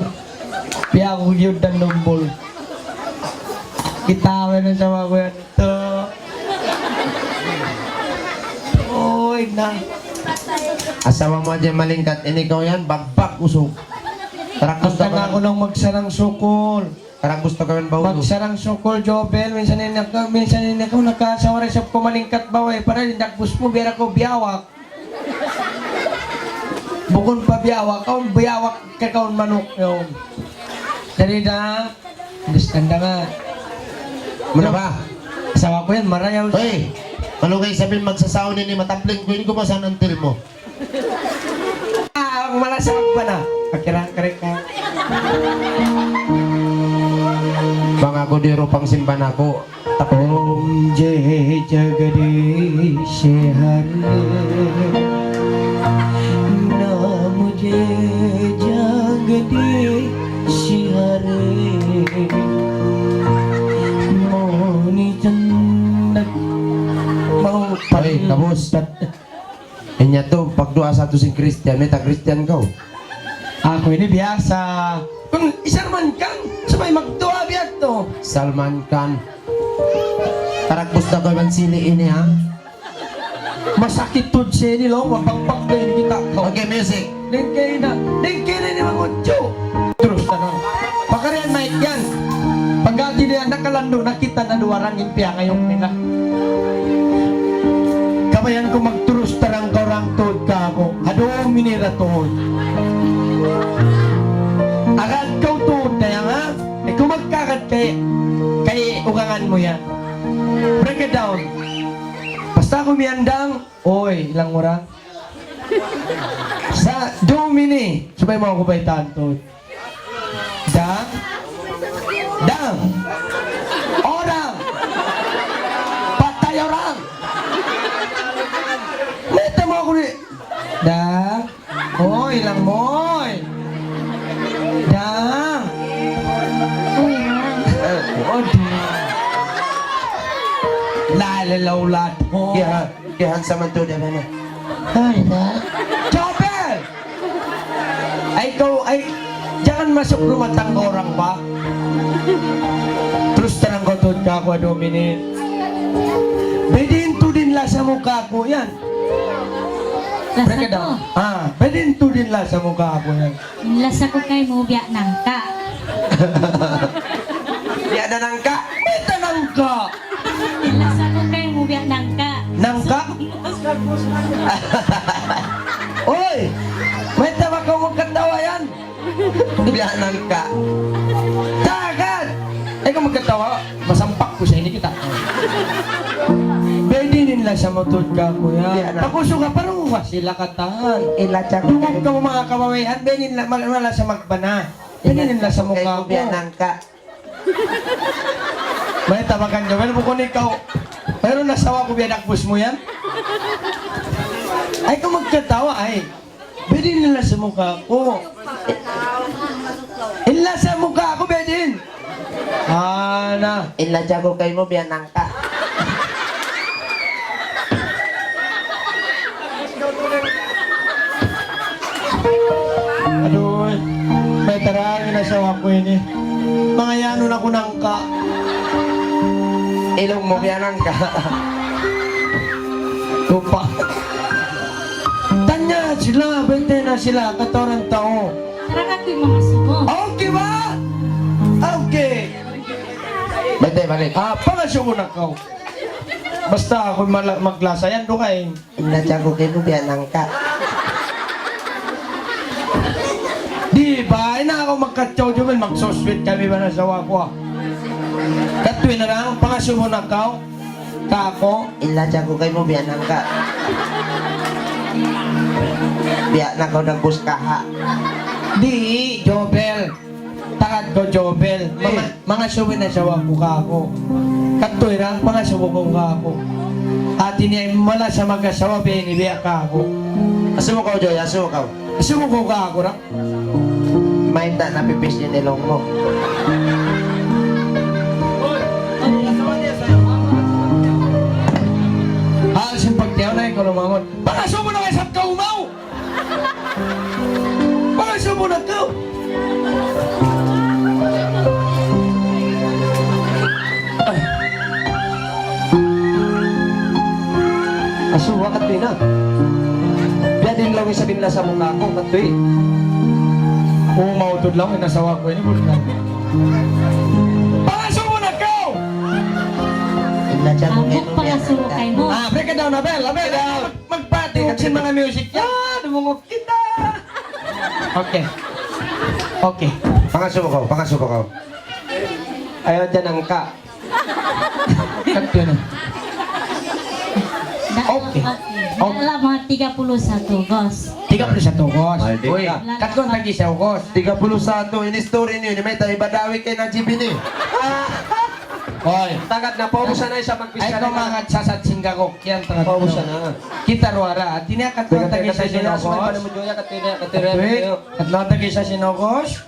Piya ko yun ng numbol. Kitawa na sa mga kuya to. Oy na. Asawa mo dyan malingkat, ikaw yan, bagbak usog. Tarak gusto Basta na ako ka, nang magsarang sukol. tarak gusto ka man baulo. Magsarang sukol, Jobel. Minsan ako nakasawa rin sa kumalingkat ba, eh. Para nagpus mo, bira ko biyawak. Bukod pa biyawak, kaun biyawak ka kaun manok yun. Dali na. Understand na nga. Muna ba? Asawa ko yan, marayaw. Hoy, malugay sabihin magsasaw ni matapling ko, hindi ko ba saan until mo? Ang malasakit pa na. Pakirang-karik ka. Bang ako diro pang simban ako. Om Jai Jagadish Hare Namo Jai Jagadish Hare Moni Chandak Mau Hoy, kabus. Inya to, pagdua sa to sing Christian, may ta-Christian ka. Ako ini biasa. Kung isang man kang sabay magtuwa biyak to. Salman Khan. Tarak gusto ko man sili ini ha. Masakit to siya nilo, mapangpak na yung kita ko. Okay, music. Dengkay na ni mga kutyo. Terus tanong. Pakarian naik yan. Pagkati niya nakalando, nakita na duwarang impya ngayong nila. Kabayan ko magturus tarang korang tod ka ako. Hadong minira tuhod. Agad kau tuhod na yan ha. Eh kung magkakad kay ugangan mo yan. Break it down. Basta kumiyandang, oy, ilang orang? Sa Domini, sabay mo ako ba'y tantod? Dang? Dang! Orang! Patay orang! Meta mo ako ni... Dang? Oy, ilang moy! Dang! Oh, Lalalaw-lat mo! Kihan sa man to, diba na? Ay, na. Chopper! Ay, ikaw, ay, jangan masuk rumah tangga orang, Pak. Terus terang kotod ka ako, Dominic. Bedinto din la sa mukha ko, yan. Lasa Break it ko. down. Bedinto din la sa mukha ko, yan. Lasa ko kay mo biyak nangka. Di ada nangka. May tanang ka! Lasa ko kay mo biyak nangka. Nangka? Oy! May tawa ka magkatawa yan! Biya nangka. Tagad! Eh kung magkatawa, masampak ko siya, hindi kita. Pwede din lang sa motor ka, kuya. Pakuso ka, parang sila katahan. Ilacak Tungkol ka mo mga kawawayan, pwede din lang wala sa magbana. Pwede din lang sa mukha ko. Biya nangka. May tabakan ka, pero bukon ikaw. Pero nasawa ko biya nakbus mo yan. Ay kung magkatawa, ay. Pwede din lang sa mukha ko. Ila sa mukha ko, pwede din. Ana. Ilacak ko kay mo biya nangka. Aduh, may tarangin na sa wako ini. Mga yano na ko nangka. Ilong mo biya nangka. Tupa. Tanya sila, bente na sila, katorang tao. Parang ako yung mga sumo. Okay ba? Okay. Bante, balik. Pangasyo na kau. Basta ako maglasa yan, doon kayo. Ilacak ko kay mo biya nangka. Di ba? Ay na ako magkatsaw dyan, magsuswit kami ba na sa wako. Katuwi na lang, pangasyo na kau. Kako. Ilacak ko kay mo biya nangka. Biya na ko nagbus kaha. Di, Jobel. Takad ko, Jobel. Mga suwi na sa wako kako. Katuwi lang, pangasyo ko kako. At ini mala sa mag-asawa, binibiyak kako. Asumo ka, Joy. Asumo ka. Sumuko ka ako na. May ta napipis yung nilong mo. Halos yung pagtiyaw na ikaw lumangon. Pangasyo mo na kayo sa kaumaw! Pangasyo mo na ikaw! na sa mukha ko, katoy. Umautod lang, inasawa ko ini bulan. Pangaso mo na ko! Ambok pangasuko kay mo. Break it down, Abel, magpati kasi mga music yan, dumungok kita. Okay. Pangasuko ko. Ayaw dyan ang ka. Cut yun eh. Okay. Dala mga 31 gos. 31 August. Maldita. Uy, katkon lagi sa August. 31 ini story niyo ni may tayo badawi kay na GB ni. Hoy, Tagad na, paubusan na isa ay magpisa ko mga sasat singgakok yan. Paubusan na. Kita ruara, at tiniakat ko tagi sa Sinogos. Wait, at lang tagi sa Sinogos.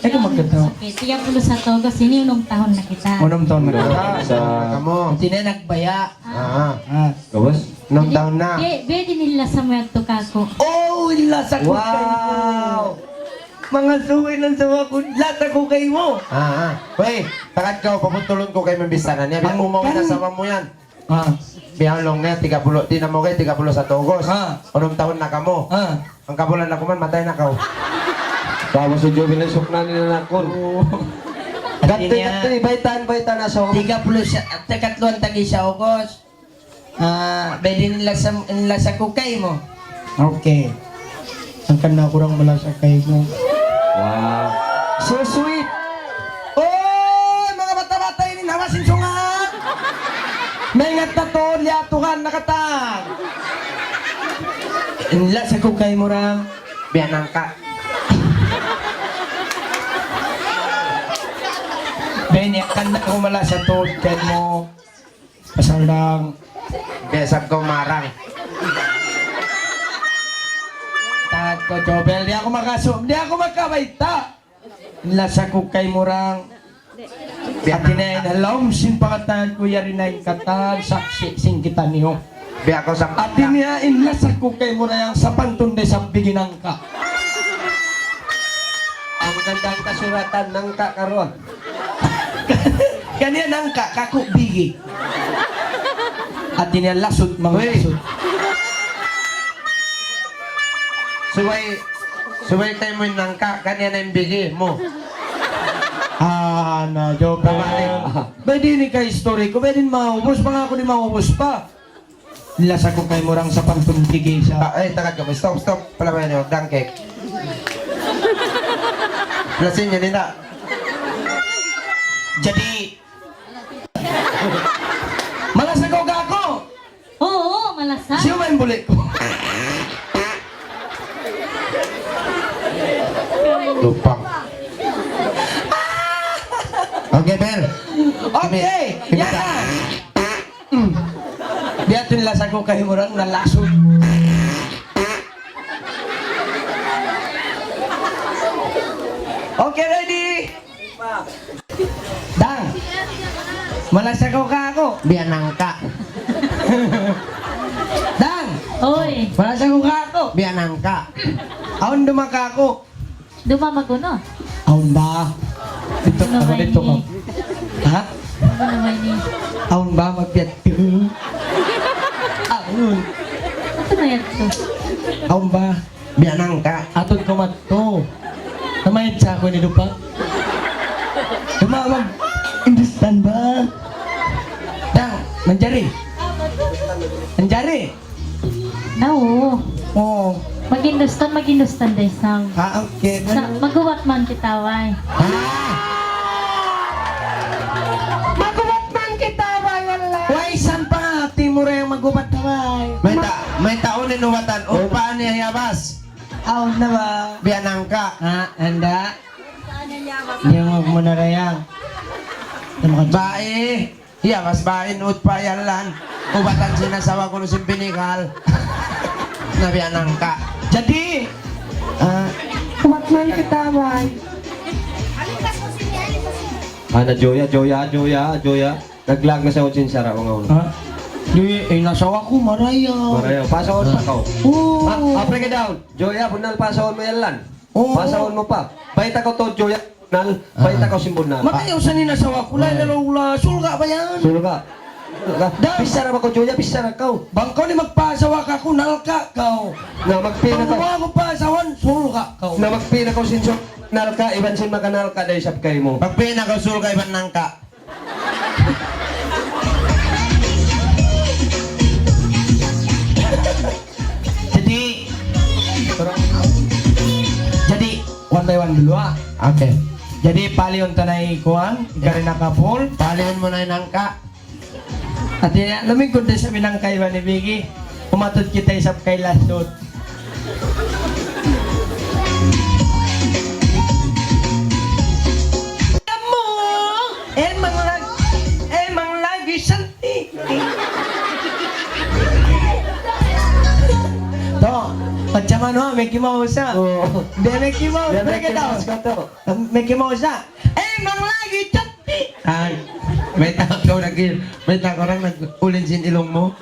Ay ko magkataw. Okay, 31 gos. Ini unong tahon na kita. Unong taon na kita. Sa kamo. Tini nagbaya. Gawas. Nung taon na. Bedi nila sa mga tukako. Oh, ilasa ko kayo. Wow! Mga suwi ng sawa ko, lata ko kayo mo. Wey, takad ka, paputulon ko kay membisanan niya. Biyan umawi na sama mo yan. Biyan long na, 30, di na mo kayo, 31 August. Unong taon na kamo. Ang kabulan na kuman, matay na ka. Tapos sa Jovi na sukna nila na kon. Gati, baitan na sa 30 at katluan tagi sa August. Pwede nila sa kukay mo. Okay. Ang kanda kurang malasakay mo. Wow! So sweet! Oy! Mga bata-bata ini nawasin sungan! May nga tato, liyatuhan, nakatag! Inla sa kukay mo ram. Biyan ang ka. Benyak kanda ko mala sa tuod kay mo. Pasal lang. Biyan ko marang. Tahat ko, Jobel. Di ako di ako makabaita. Inla sa kukay mo ram. At tinayin, alam, sinpakatahan ko yari na yung katan, saksi, singkitan niyo. Biyan ko sa At niya, inlasak ko kay mo na yung sa pantunde sa biginang ka. Ang gandang kasuratan ng kakaroon. Kanya nang ka, kaku bigi. At niya, lasod, mga Uy. lasod. Suway tayo mo yung nangka, kanya na yung bigi mo. Na, Jobel. Pwede ni kay story ko, pwede maubos pa nga ako ni maubos pa. Inlasak ko kay mo rang sa pantunde sa... Ay, takad ka mo. Stop. Pala ba yun yung dangkek? Lasin niya nila. Jadi, malasag ko gako. Oo, malasa. Siya ba yung bulik ko? Lupang. Okay, Bel. Okay, yan na. Biya tinlasan ko kay mo rang nalasod. Okay, ready? Dang. Malasag ko ka ako. Biyan nangka. Dang. Oy, Malasag ko ka ako. Biyan nangka. Aon dumaka ako. dumamag ko no. Aon ba? Dito Ano ako ba dito ko. ini? Ha? Ano naman ni? Aon ba magpiyat ko? Aon. Ano na yan to? Aon ba? Biyan nangka. Atod ko matto. Namayad sa ako ni Dupa. Tumawag. Understand ba? Dang, manjari. Manjari. No. Oo. Magindustan day sang. Okay. Sa maguwat man kitaway. Magubat man kita, bay, wala. Why, san pa? Timur yung magubat na, bay. May taon ni nuwatan. Upaan niya yabas. Aon na ba? Biyan nangka. Anda? Hindi mo muna rayang. Bae. Yabas bae. Nuot pa yan lan. Ubatan sinasawa ko ng simpinikal. Na biyan nangka. Jadi, kumatman kita, bay. Ana Joya. Naglag na sa utsin sara mga ulo. Ha? Di, nasawa ko, maraya. Marayo, pasaon pa ka. Oo. Break it down. Joya, bunal pasaon mo yan lan. Oo. Pasaon mo pa. Baita ko to, Joya. Bunal, baita ko simbunal. Matayaw sa ninasawa ko, lalo sulga ba yan? Sulo ka. Bisa na ba ko, Julia? Bisa na ka. Bangko ni magpasawa ka ko, nalka ka. Na magpina Pag ka. ako pasawan, sulka ka. Na magpina ko sinso. Nalka, iban sin makanalka dahil sab kay mo. Pagpina ka sul kay nangka. Jadi one by one dulu ah. Okay. Jadi palion tanay kuan, gari nakapul. Palihan mo na yung nangka. At lumingkod din sa binangkay ba ni Biggie. Umatod kita isap kay lasot. Mo, emang lagi santi. To, macam mana Mickey Mouse ah? Biar Mickey Mouse, mereka tahu. Mickey Mouse ah, emang lagi cantik. Ay, may takaw orang nag-ulin sin ilong mo.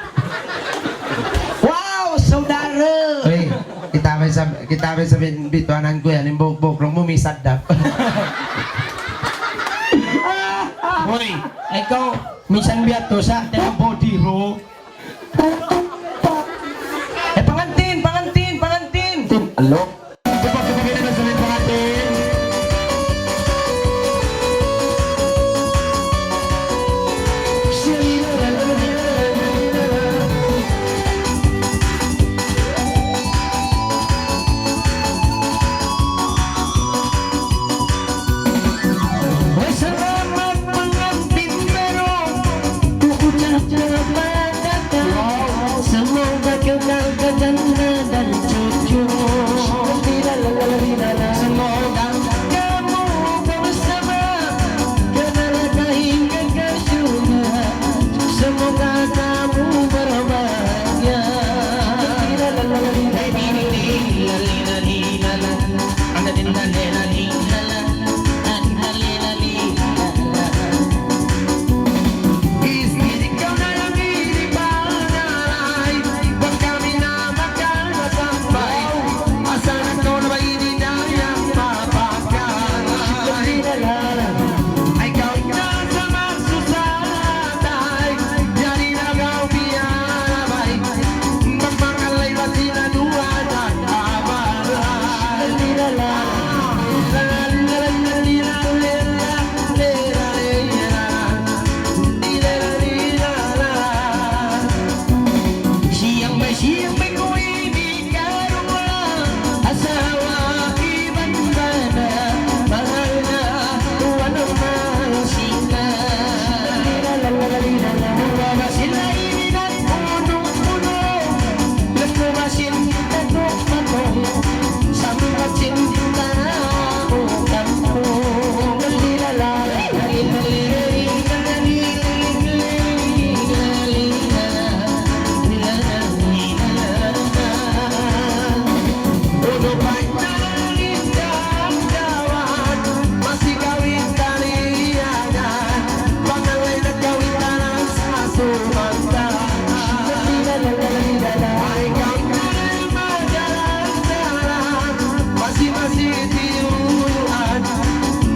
Wow, saudara. Uy, kita may sa bituanan ko yan, yung buk-buk lang mo, may sadap. Hoy, ikaw, minsan biya to sa ating body, bro. Pangantin. Alo? Selamat pengantin baru, ku ucapkan semoga kenal kejana dan cucu. Semoga kamu bersama kenal hingga ke surga. Semoga kamu berbahagia. Istri kau dalam diri pandai, berkami namakan sampai asal kau dapat ini dan yang papakan. Ay kau tak sama susah tai, jadilah kau biar baik, mempengalai batin dua dan Siang baik ko ibigay rumah asawa iban bana mahal na tuwan naman sila. Lumabasin na ininan puno-puno, lumabasin tatok-tatok, sambasin kita ako kampo. Masih kawin kaliangan, pangalay na kawin tanang sa sumantan. Ay kawin majalan-jalan, masih tiuruan,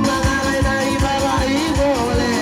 pangalay na ibalay boleh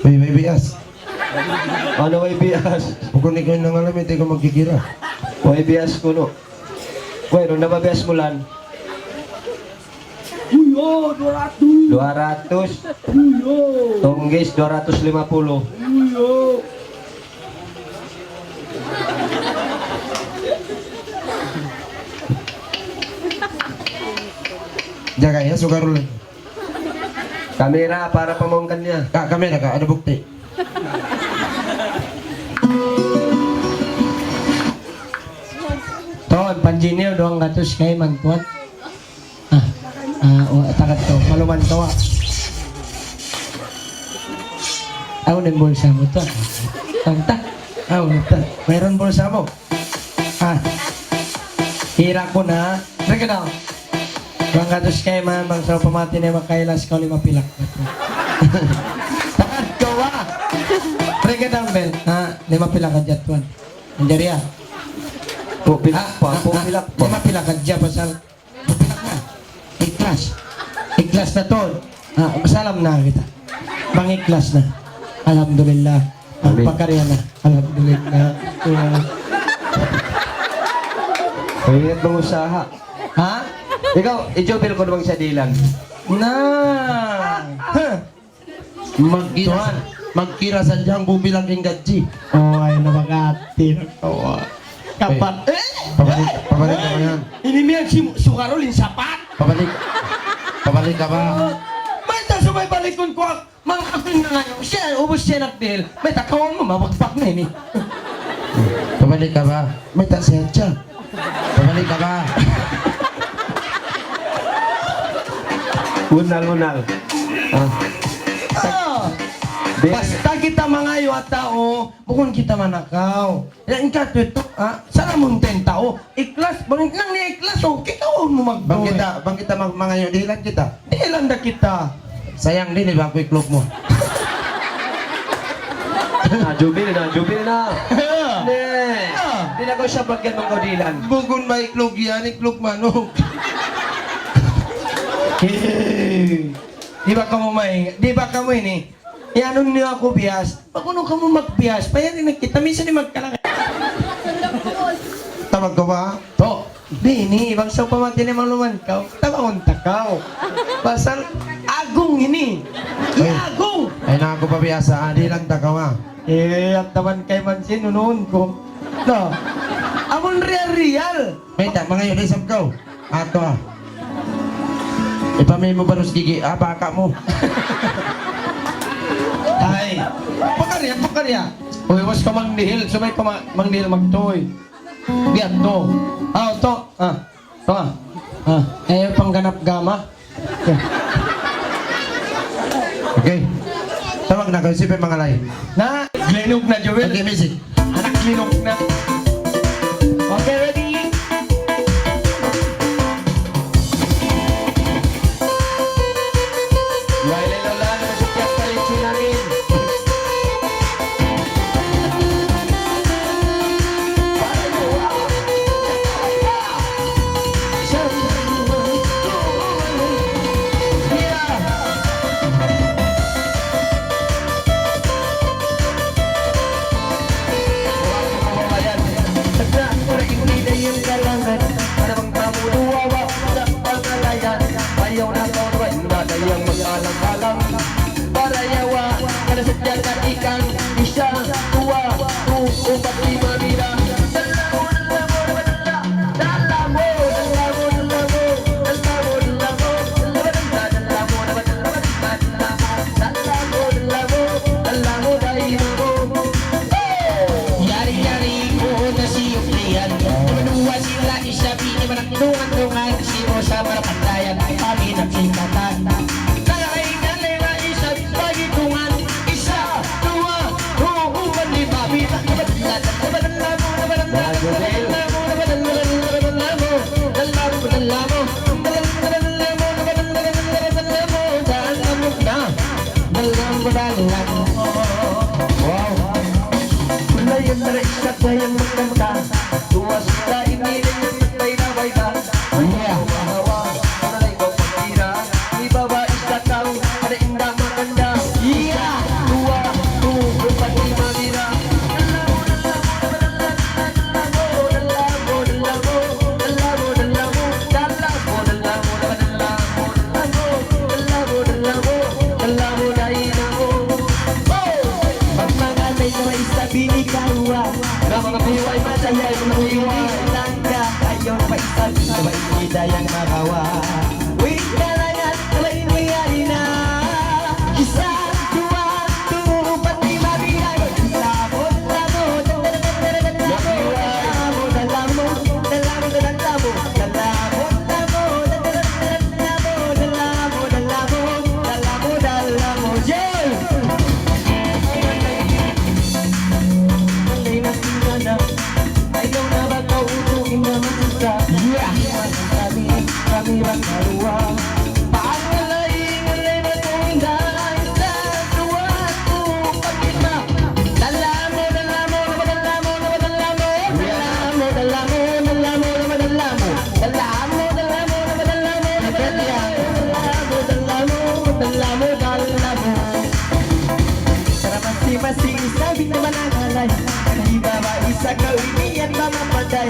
May bias. Ano may bias? Kung ikaw nang alam, hindi ko magkikira. May bias ko no. Bueno, nababias mo lan. 200. Tunggis 250. Jaga ya, sugarol. Kamera para pamongkan niya. Kamera ka, ada bukti. Ton, panjinyo doang gatos kay mantuan. Takat to, maluman to. Ako din bulsa mo to. Tanta. Mayroon bulsa mo. Hira ko na. Rika daw. Doang gatos kay man, bang sa pamati na makailas ka lima pilak. Takat ko Rika daw, Bel. Lima pilak ka dyan tuan. Anjari ya. Pupilak pa, pupilak pa. Lima pilak ka dyan pasal. Pupilak na. Ikhlas. Ikhlas na to. Masalam na kita. Bang ikhlas na. Alhamdulillah. Ang Amin. pagkarya na. Alhamdulillah. Ingat mong usaha. Ha? Ikaw, i-jobel ko naman sa dilan. Na. Magkira sa diyang bubilang yung gaji. Oh, ay nabagati. Kapat. Pabalik ka ba yan? Ini niya si Sukarolin sapat. Pabalik ka ba? May tasabay balikon ko. Mga kapin na ngayon. Siya, ubos siya nagdil. May takawang mo, mabagpak na ini. Pabalik ka ba? May tasya siya. Pabalik ka ba? Unal. Basta kita mga at tao, bukon kita manakaw. Yan ka ito, sana mong tao. Iklas, bangit lang ni iklas, kita mo magbawi. Bang kita mangayo dilan kita. Di landa kita. Sayang din ba ako iklog mo? Jubel na. Ne. Ah. Di na ko siya bagyan ng kaudilan. Bugon ba iklog yan? Iklog manok. Di ba ka mo ini? Ianon niyo ako biyas. Pag ano ka mo magbiyas, payarin na kita. Minsan ni magkalaki. Tawag ka ba? To, Bini, ibang sa pamati ni maluman ka, tawang takaw. Pasal, agong ini. Iagong! Ay na ako pabiyasa. Dilan takawa. At taman kay Mansin, unoon ko. No, amon real. May mangayo din sab ko. Ato Ipamay mo ba nos gigi? Baka mo. Ay, pakarya. Uy, was ka mangnihil, sumay ka mangnihil magtoy. Diyan to. To. Pangganap gama. Okay. Tawag na kayo sipin mga lay. Na, glinog na Joel. Okay, music. Anak glinog na. Okay, ready? Lola, nasipyat pa rin siya namin. Tungan-tungan si Rosa para pandayan kami nagsingkatan. Kainan nila isa bagi tungan isa, dua, human lima, bisa Ayaw pa isa, sabay hindi dayang makawa. Wait ka masih sabi na manangalay Di babae sa kawinian mamamatay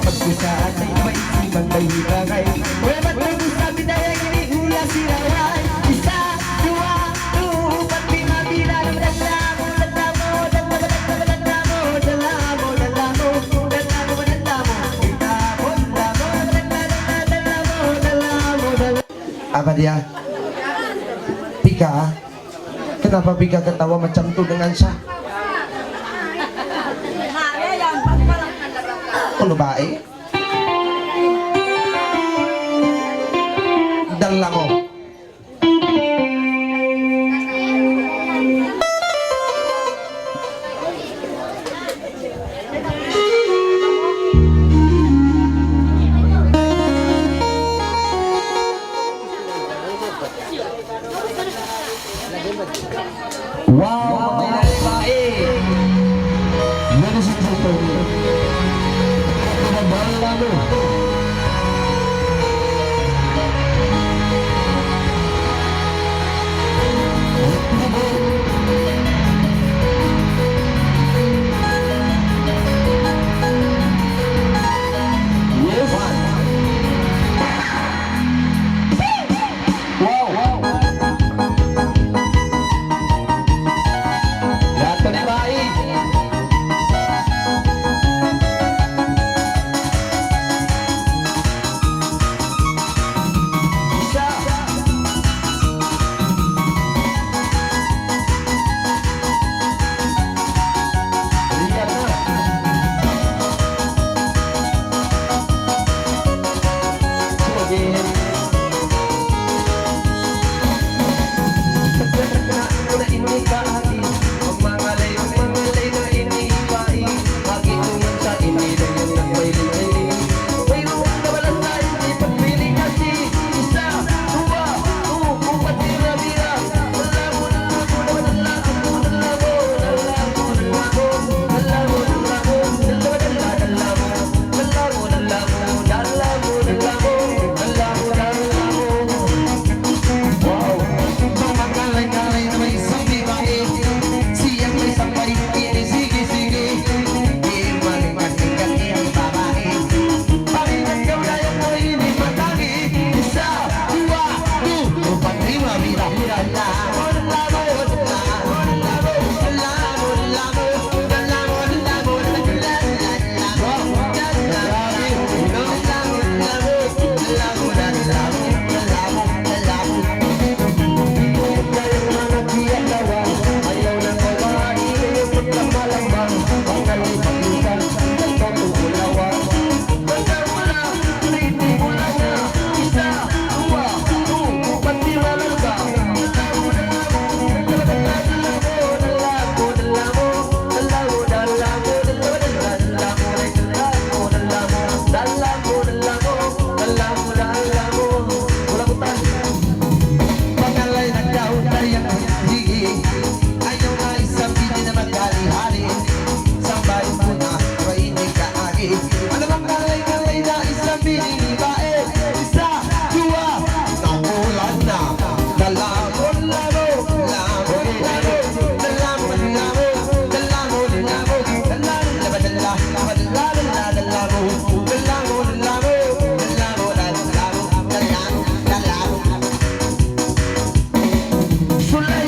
Pagkusaan ay maisipang mahibagay Wala ba't nagsasabi na yung inihula si Raway Isa, dua, tupat, lima, bilang dala mo, dala mo, dala mo, dala mo, dala mo, dala mo, dala mo, dala mo, Apa dia? Pika? Kenapa Pika ketawa macam tu dengan Syah? Ano bae? Dala mo. Wow, mga babae. Ladies and gentlemen, pinabala mo. Yes. Wow. Lahat na babae. Isa. Riyan na. Sige. Na ini kahati Magmangalay na iniipai Magitungan sa ini Dayan na may linay Mayroon na walang tayo Di pagpili kasi Isa, dua, upat, lima, bira Dala mo, dala mo, dala mo, dala mo, dala mo, dala mo, dala mo, dala mo, dala mo, dala mo, dala mo, dala mo, dala mo, dala mo, dala mo, dala mo. Wow! Makalay-kalay na may isang babae. Siyang may isang paligpili. Sige. Di maling-maling ang babae. Pakinggan ka na yung mahinig matagi Isa, dua, Upat, lima, bira. dala mo, dala mo, dala mo, dala mo, dala mo, dala mo, dala mo, dala mo, Pangalay na daw tariyan ang higi. Ayaw na isang pili na magkali-hali. Sambay ko na mainig ka agi. Ano bang kalay-kalay na isang pili ni bae? Isa, dua, nakulan na. Dala mo, dala mo, dala mo, dala mo, dala mo, dala mo, dala mo, dala mo, dala mo, dala mo, dala mo, dala mo, dala mo, dala mo, dala mo, dala mo, dala mo, dala mo. Sulay